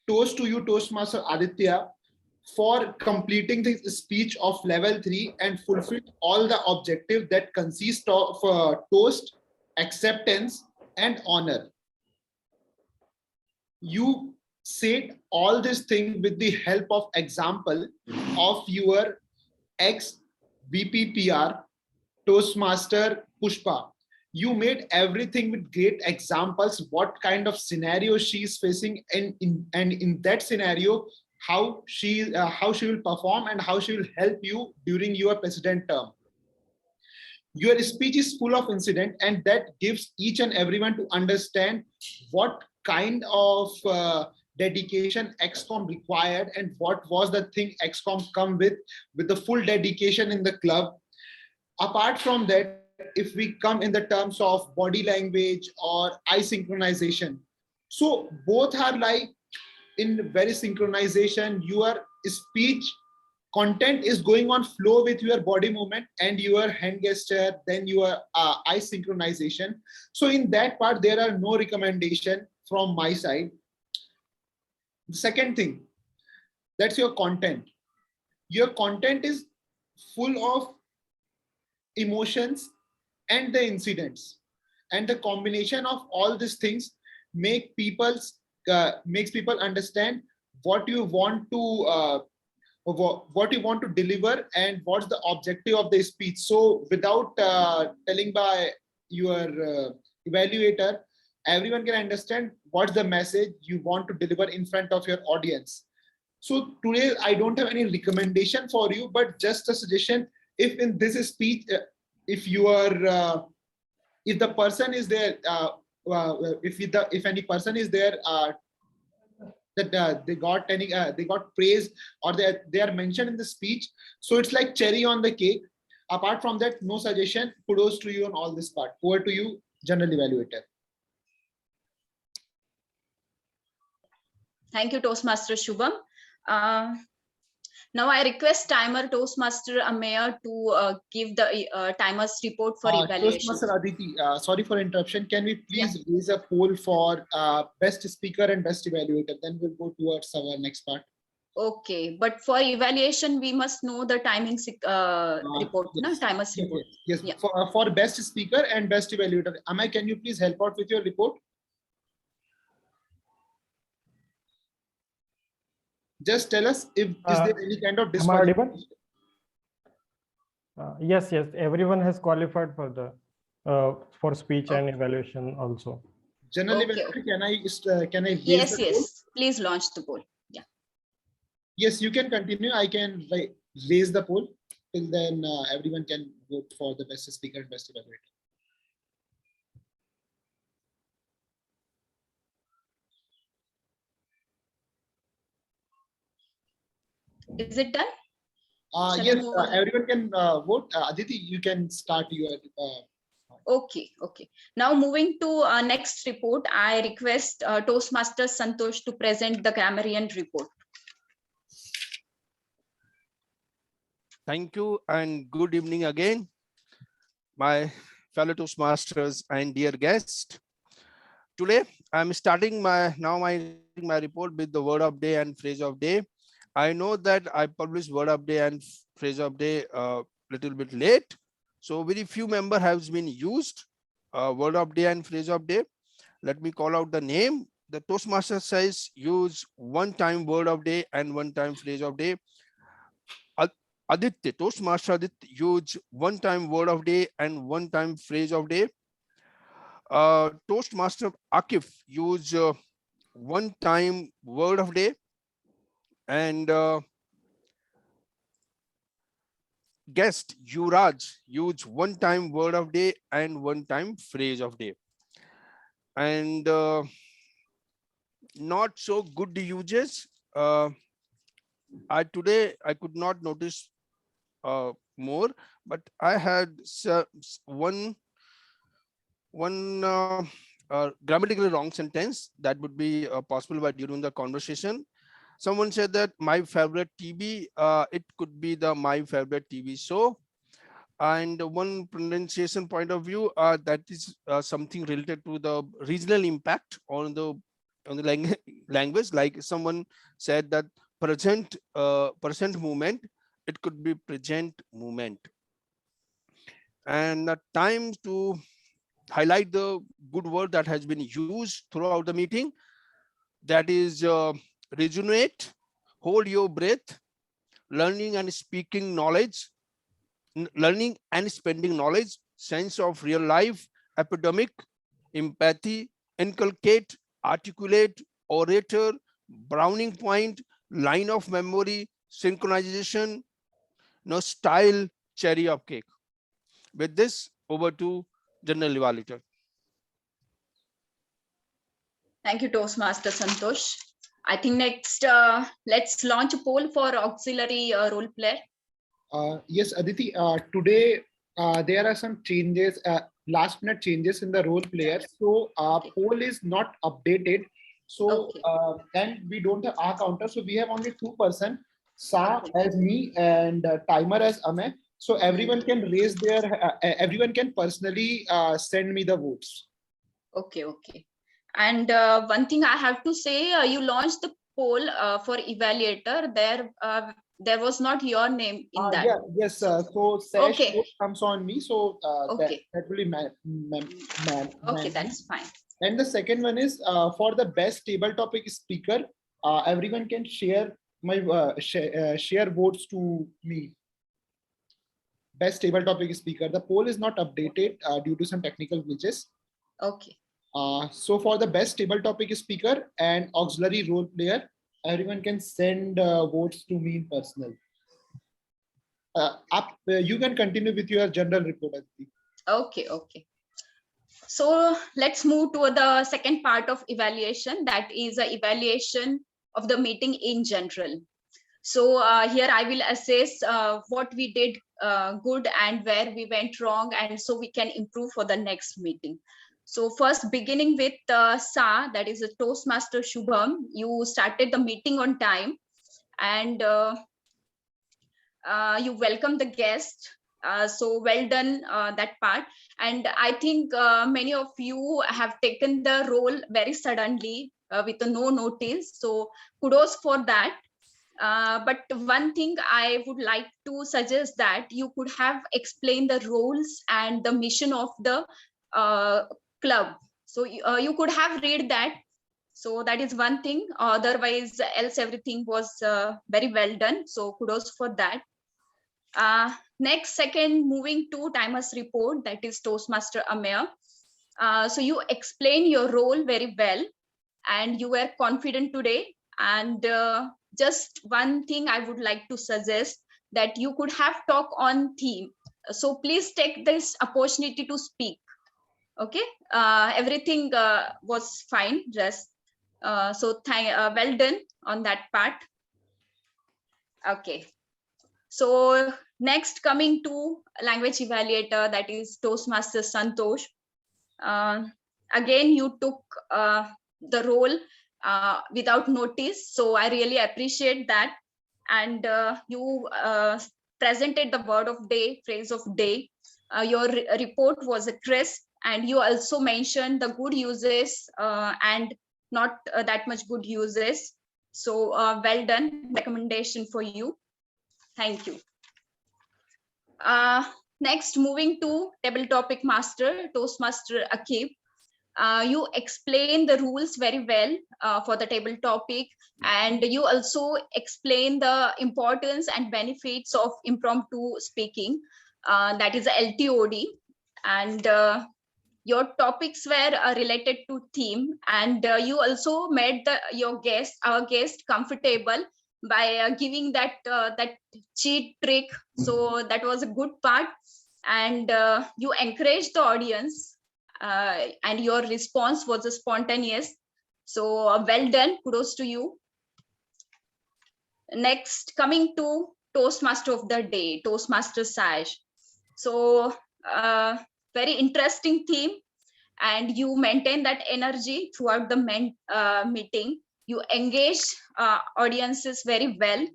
toast to you, Toastmaster Aditya, for completing the speech of level 3 and fulfilled all the objectives that consist of toast, acceptance, and honor. You said all these things with the help of example of your ex BPPR Toastmaster Pushpa. You made everything with great examples, what kind of scenario she is facing, and in that scenario, how she will perform and how she will help you during your president term. Your speech is full of incident, and that gives each and everyone to understand what kind of dedication XCOM required and what was the thing XCOM come with the full dedication in the club. Apart from that, if we come in the terms of body language or eye synchronization, so both are like in very synchronization. Your speech content is going on flow with your body movement and your hand gesture, then your eye synchronization. So in that part, there are no recommendation from my side. The second thing, that's your content. Your content is full of emotions and the incidents, and the combination of all these things makes people understand what you want to deliver and what's the objective of the speech. So without telling by your evaluator, everyone can understand what's the message you want to deliver in front of your audience. So today I don't have any recommendation for you, but just a suggestion. If in this speech, if you are if the person is there, if any person is there that they got praise, or they are mentioned in the speech, so it's like cherry on the cake. Apart from that, no suggestion. Kudos to you on all this part. Over to you, general evaluator. Thank you, Toastmaster Shubham. Now I request timer Toastmaster Amir to give the timer's report for evaluation. Toastmaster Aditi, sorry for interruption. Can we please raise a poll for best speaker and best evaluator? Then we'll go towards our next part. Okay, but for evaluation, we must know the timing report, yes. Timer's Yes, report. yes. Yeah. For best speaker and best evaluator. Amai, can you please help out with your report? Just tell us if is there any kind of am I audible? disqualification. Yes, everyone has qualified for the for speech and evaluation also. Generally, Okay. Can I raise Yes, the poll? yes. Please launch the poll. Yeah. Yes, you can continue. I can raise the poll. Till then, everyone can vote for the best speaker and best evaluator. Is it done? Yes, everyone can vote. Aditi, you can start your. Okay, okay. Now moving to next report, I request Toastmaster Santosh to present the grammarian report. Thank you and good evening again, my fellow Toastmasters and dear guests. Today, I'm starting my report with the word of day and phrase of day. I know that I published word of day and phrase of day a little bit late. So very few member has been used word of day and phrase of day. Let me call out the name. The Toastmaster says use one time word of day and one time phrase of day. Aditya, Toastmaster Aditya, use one time word of day and one time phrase of day. Toastmaster Akif, use one time word of day, and guest Yuraj, use one time word of day and one time phrase of day. And not so good uses, today I could not notice more, but I had one grammatically wrong sentence that would be possible by during the conversation. Someone said that my favorite TV, it could be the my favorite TV show. And one pronunciation point of view, that is something related to the regional impact on the language. Like someone said that present movement, it could be present movement. And time to highlight the good word that has been used throughout the meeting. That is resonate, hold your breath, learning and speaking knowledge, learning and spending knowledge, sense of real life, epidemic, empathy, inculcate, articulate, orator, browning point, line of memory, synchronization, style, cherry of cake. With this, over to General Evaluator. Thank you, Toastmaster Santosh. I think next, let's launch a poll for auxiliary role player. Yes, Aditi, today there are some changes, last minute changes in the role player. So poll is not updated. So and we don't have our counter. So we have only 2 person, Sa as me and timer as Amir. So everyone can raise their, everyone can personally send me the votes. Okay. And one thing I have to say, you launched the poll for Evaluator. There was not your name in that. Yeah, yes. So Saish comes on me. So that will be okay, that's fine. And the second one is for the best table topic speaker. Everyone can share my share votes to me. Best table topic speaker. The poll is not updated due to some technical glitches. Okay. So for the best table topic speaker and auxiliary role player, everyone can send votes to me in personal. You can continue with your general report, Aditi. Okay. So let's move to the second part of evaluation, that is the evaluation of the meeting in general. So here I will assess what we did good and where we went wrong, and so we can improve for the next meeting. So first, beginning with Sa, that is a Toastmaster Shubham. You started the meeting on time, and you welcomed the guest. So well done that part. And I think many of you have taken the role very suddenly with no notice. So kudos for that. But one thing I would like to suggest that you could have explained the roles and the mission of the club. So you could have read that. So that is one thing. Otherwise, else everything was very well done. So kudos for that. Next, second, moving to timer's report, that is Toastmaster Amir. So you explain your role very well, and you were confident today. And just one thing I would like to suggest, that you could have talk on theme. So please take this opportunity to speak. Okay, everything was fine. Just so well done on that part. Okay. So next, coming to language evaluator, that is Toastmaster Santosh. Again, you took the role without notice. So I really appreciate that. And you presented the word of day, phrase of day. Your report was crisp, and you also mentioned the good uses and not that much good uses. So well done, recommendation for you. Thank you. Next, moving to table topic master, Toastmaster Akib. You explain the rules very well for the table topic, and you also explain the importance and benefits of impromptu speaking, that is LTOD. And your topics were related to theme, and you also made our guest comfortable by giving that cheat trick. So that was a good part, and you encouraged the audience, and your response was spontaneous. So well done, kudos to you. next, coming to Toastmaster of the day, Toastmaster Saish. So very interesting theme, and you maintain that energy throughout the meeting. You engage audiences very well.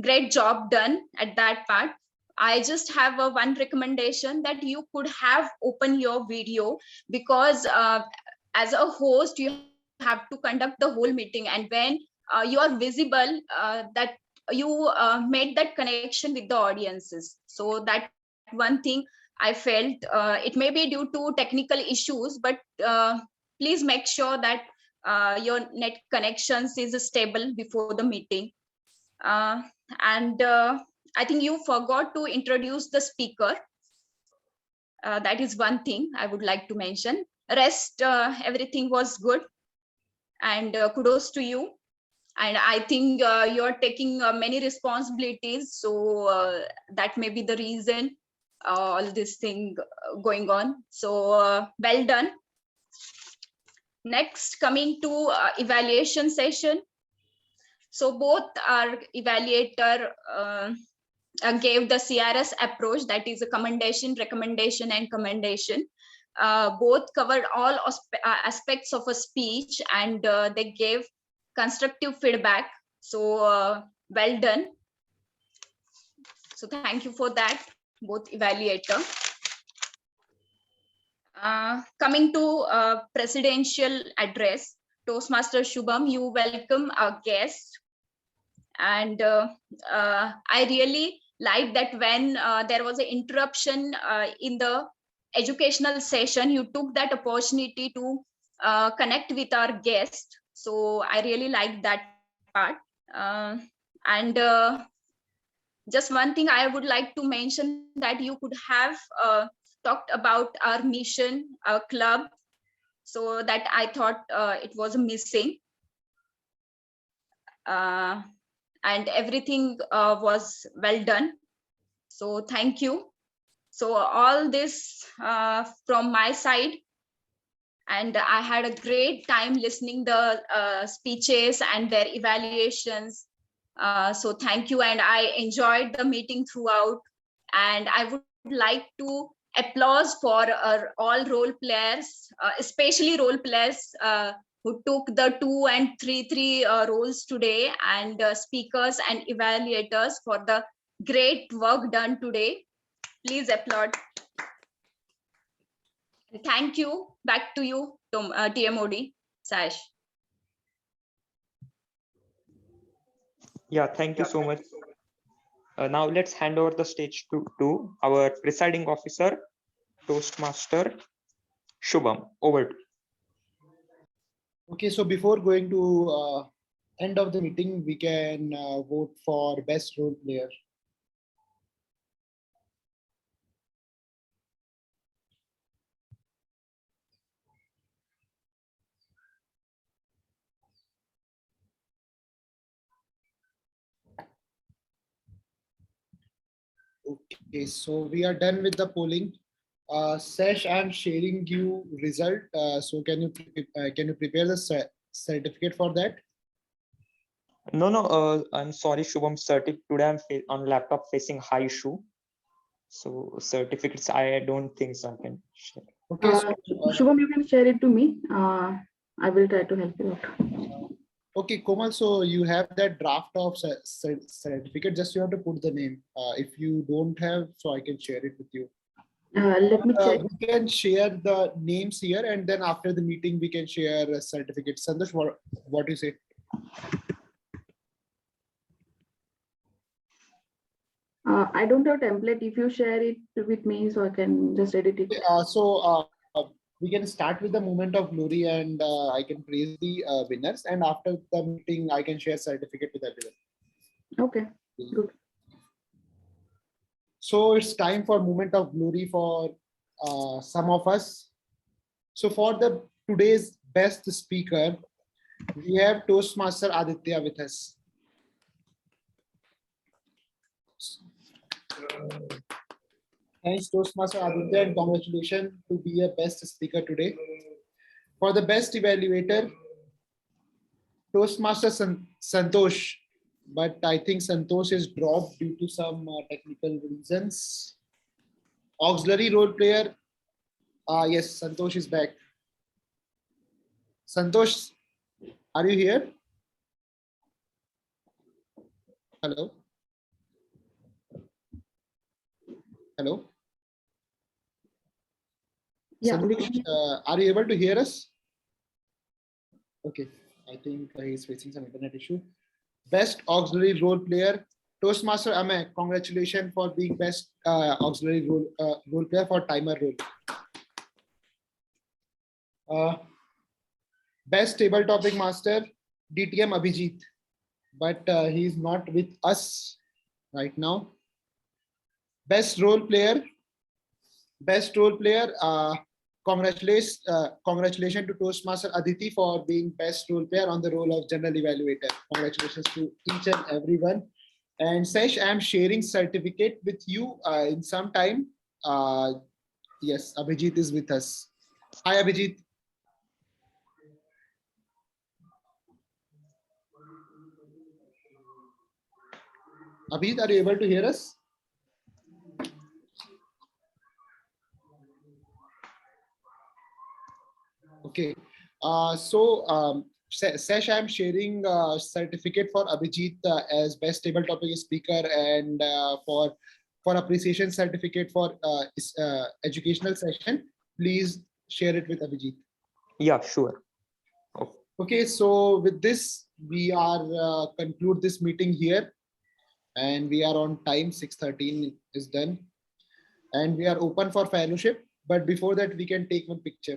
Great job done at that part. I just have one recommendation, that you could have open your video, because as a host, you have to conduct the whole meeting, and when you are visible, that you made that connection with the audiences. So that one thing I felt, it may be due to technical issues, but please make sure that your net connections is stable before the meeting. And I think you forgot to introduce the speaker. That is one thing I would like to mention. Rest, everything was good, and kudos to you. And I think you're taking many responsibilities, so that may be the reason all this thing going on. So well done. Next, coming to evaluation session. So both our evaluator gave the CRS approach, that is a commendation, recommendation, and commendation. Both covered all aspects of a speech, and they gave constructive feedback. So well done. So thank you for that, both evaluator. Coming to presidential address, Toastmaster Shubham, you welcome our guest. And I really like that when there was an interruption in the educational session, you took that opportunity to connect with our guest. So I really like that part. And just one thing I would like to mention, that you could have talked about our mission, our club, so that I thought it was missing. And everything was well done. So thank you. So all this from my side. And I had a great time listening the speeches and their evaluations. So thank you. And I enjoyed the meeting throughout. And I would like to applause for all role players, especially role players who took the 2 and 3 roles today, and speakers and evaluators for the great work done today. Please applaud. Thank you. Back to you, TMOD, Saish. Yeah, thank you so much. Now let's hand over the stage to our presiding officer, Toastmaster Shubham. Over to you. Okay, so before going to end of the meeting, we can vote for best role player. Okay, so we are done with the polling. Saish, I'm sharing you result. So can you prepare the certificate for that? No, I'm sorry, Shubham. Today I'm on laptop facing high issue. So certificates, I don't think so I can share. Okay, Shubham, you can share it to me. I will try to help you out. Okay, Komal, so you have that draft of certificate, just you have to put the name. If you don't have, so I can share it with you. Let me check. We can share the names here, and then after the meeting, we can share a certificate. Santosh, what do you say? I don't have template. If you share it with me, so I can just edit it. We can start with the moment of glory, and I can praise the winners, and after the meeting, I can share certificate with everyone. Okay, good. So it's time for moment of glory for some of us. So for the today's best speaker, we have Toastmaster Aditya with us. Thanks, Toastmaster Aditya, and congratulations to be a best speaker today. For the best evaluator, Toastmaster Santosh but I think Santosh is dropped due to some technical reasons. Auxiliary role player. Yes, Santosh is back. Santosh, are you here? Hello? Hello? Yeah. Santosh, are you able to hear us? Okay, I think he's facing some internet issue. Best auxiliary role player, Toastmaster Amir. Congratulations for being best auxiliary role player for timer role. Best table topic master, DTM Abhijit, but he is not with us right now. Best role player, congratulations to Toastmaster Aditya for being best role player on the role of general evaluator. Congratulations to each and everyone. And Saish, I am sharing certificate with you in some time. Yes, Abhijit is with us. Hi, Abhijit. Abhijit, are you able to hear us? Okay. Sash, I'm sharing a certificate for Abhijit as best table topic speaker and for appreciation certificate for educational session. Please share it with Abhijit. Yeah, sure. Okay, so with this, we are conclude this meeting here, and we are on time. 6:13 is done, and we are open for fellowship. But before that, we can take one picture.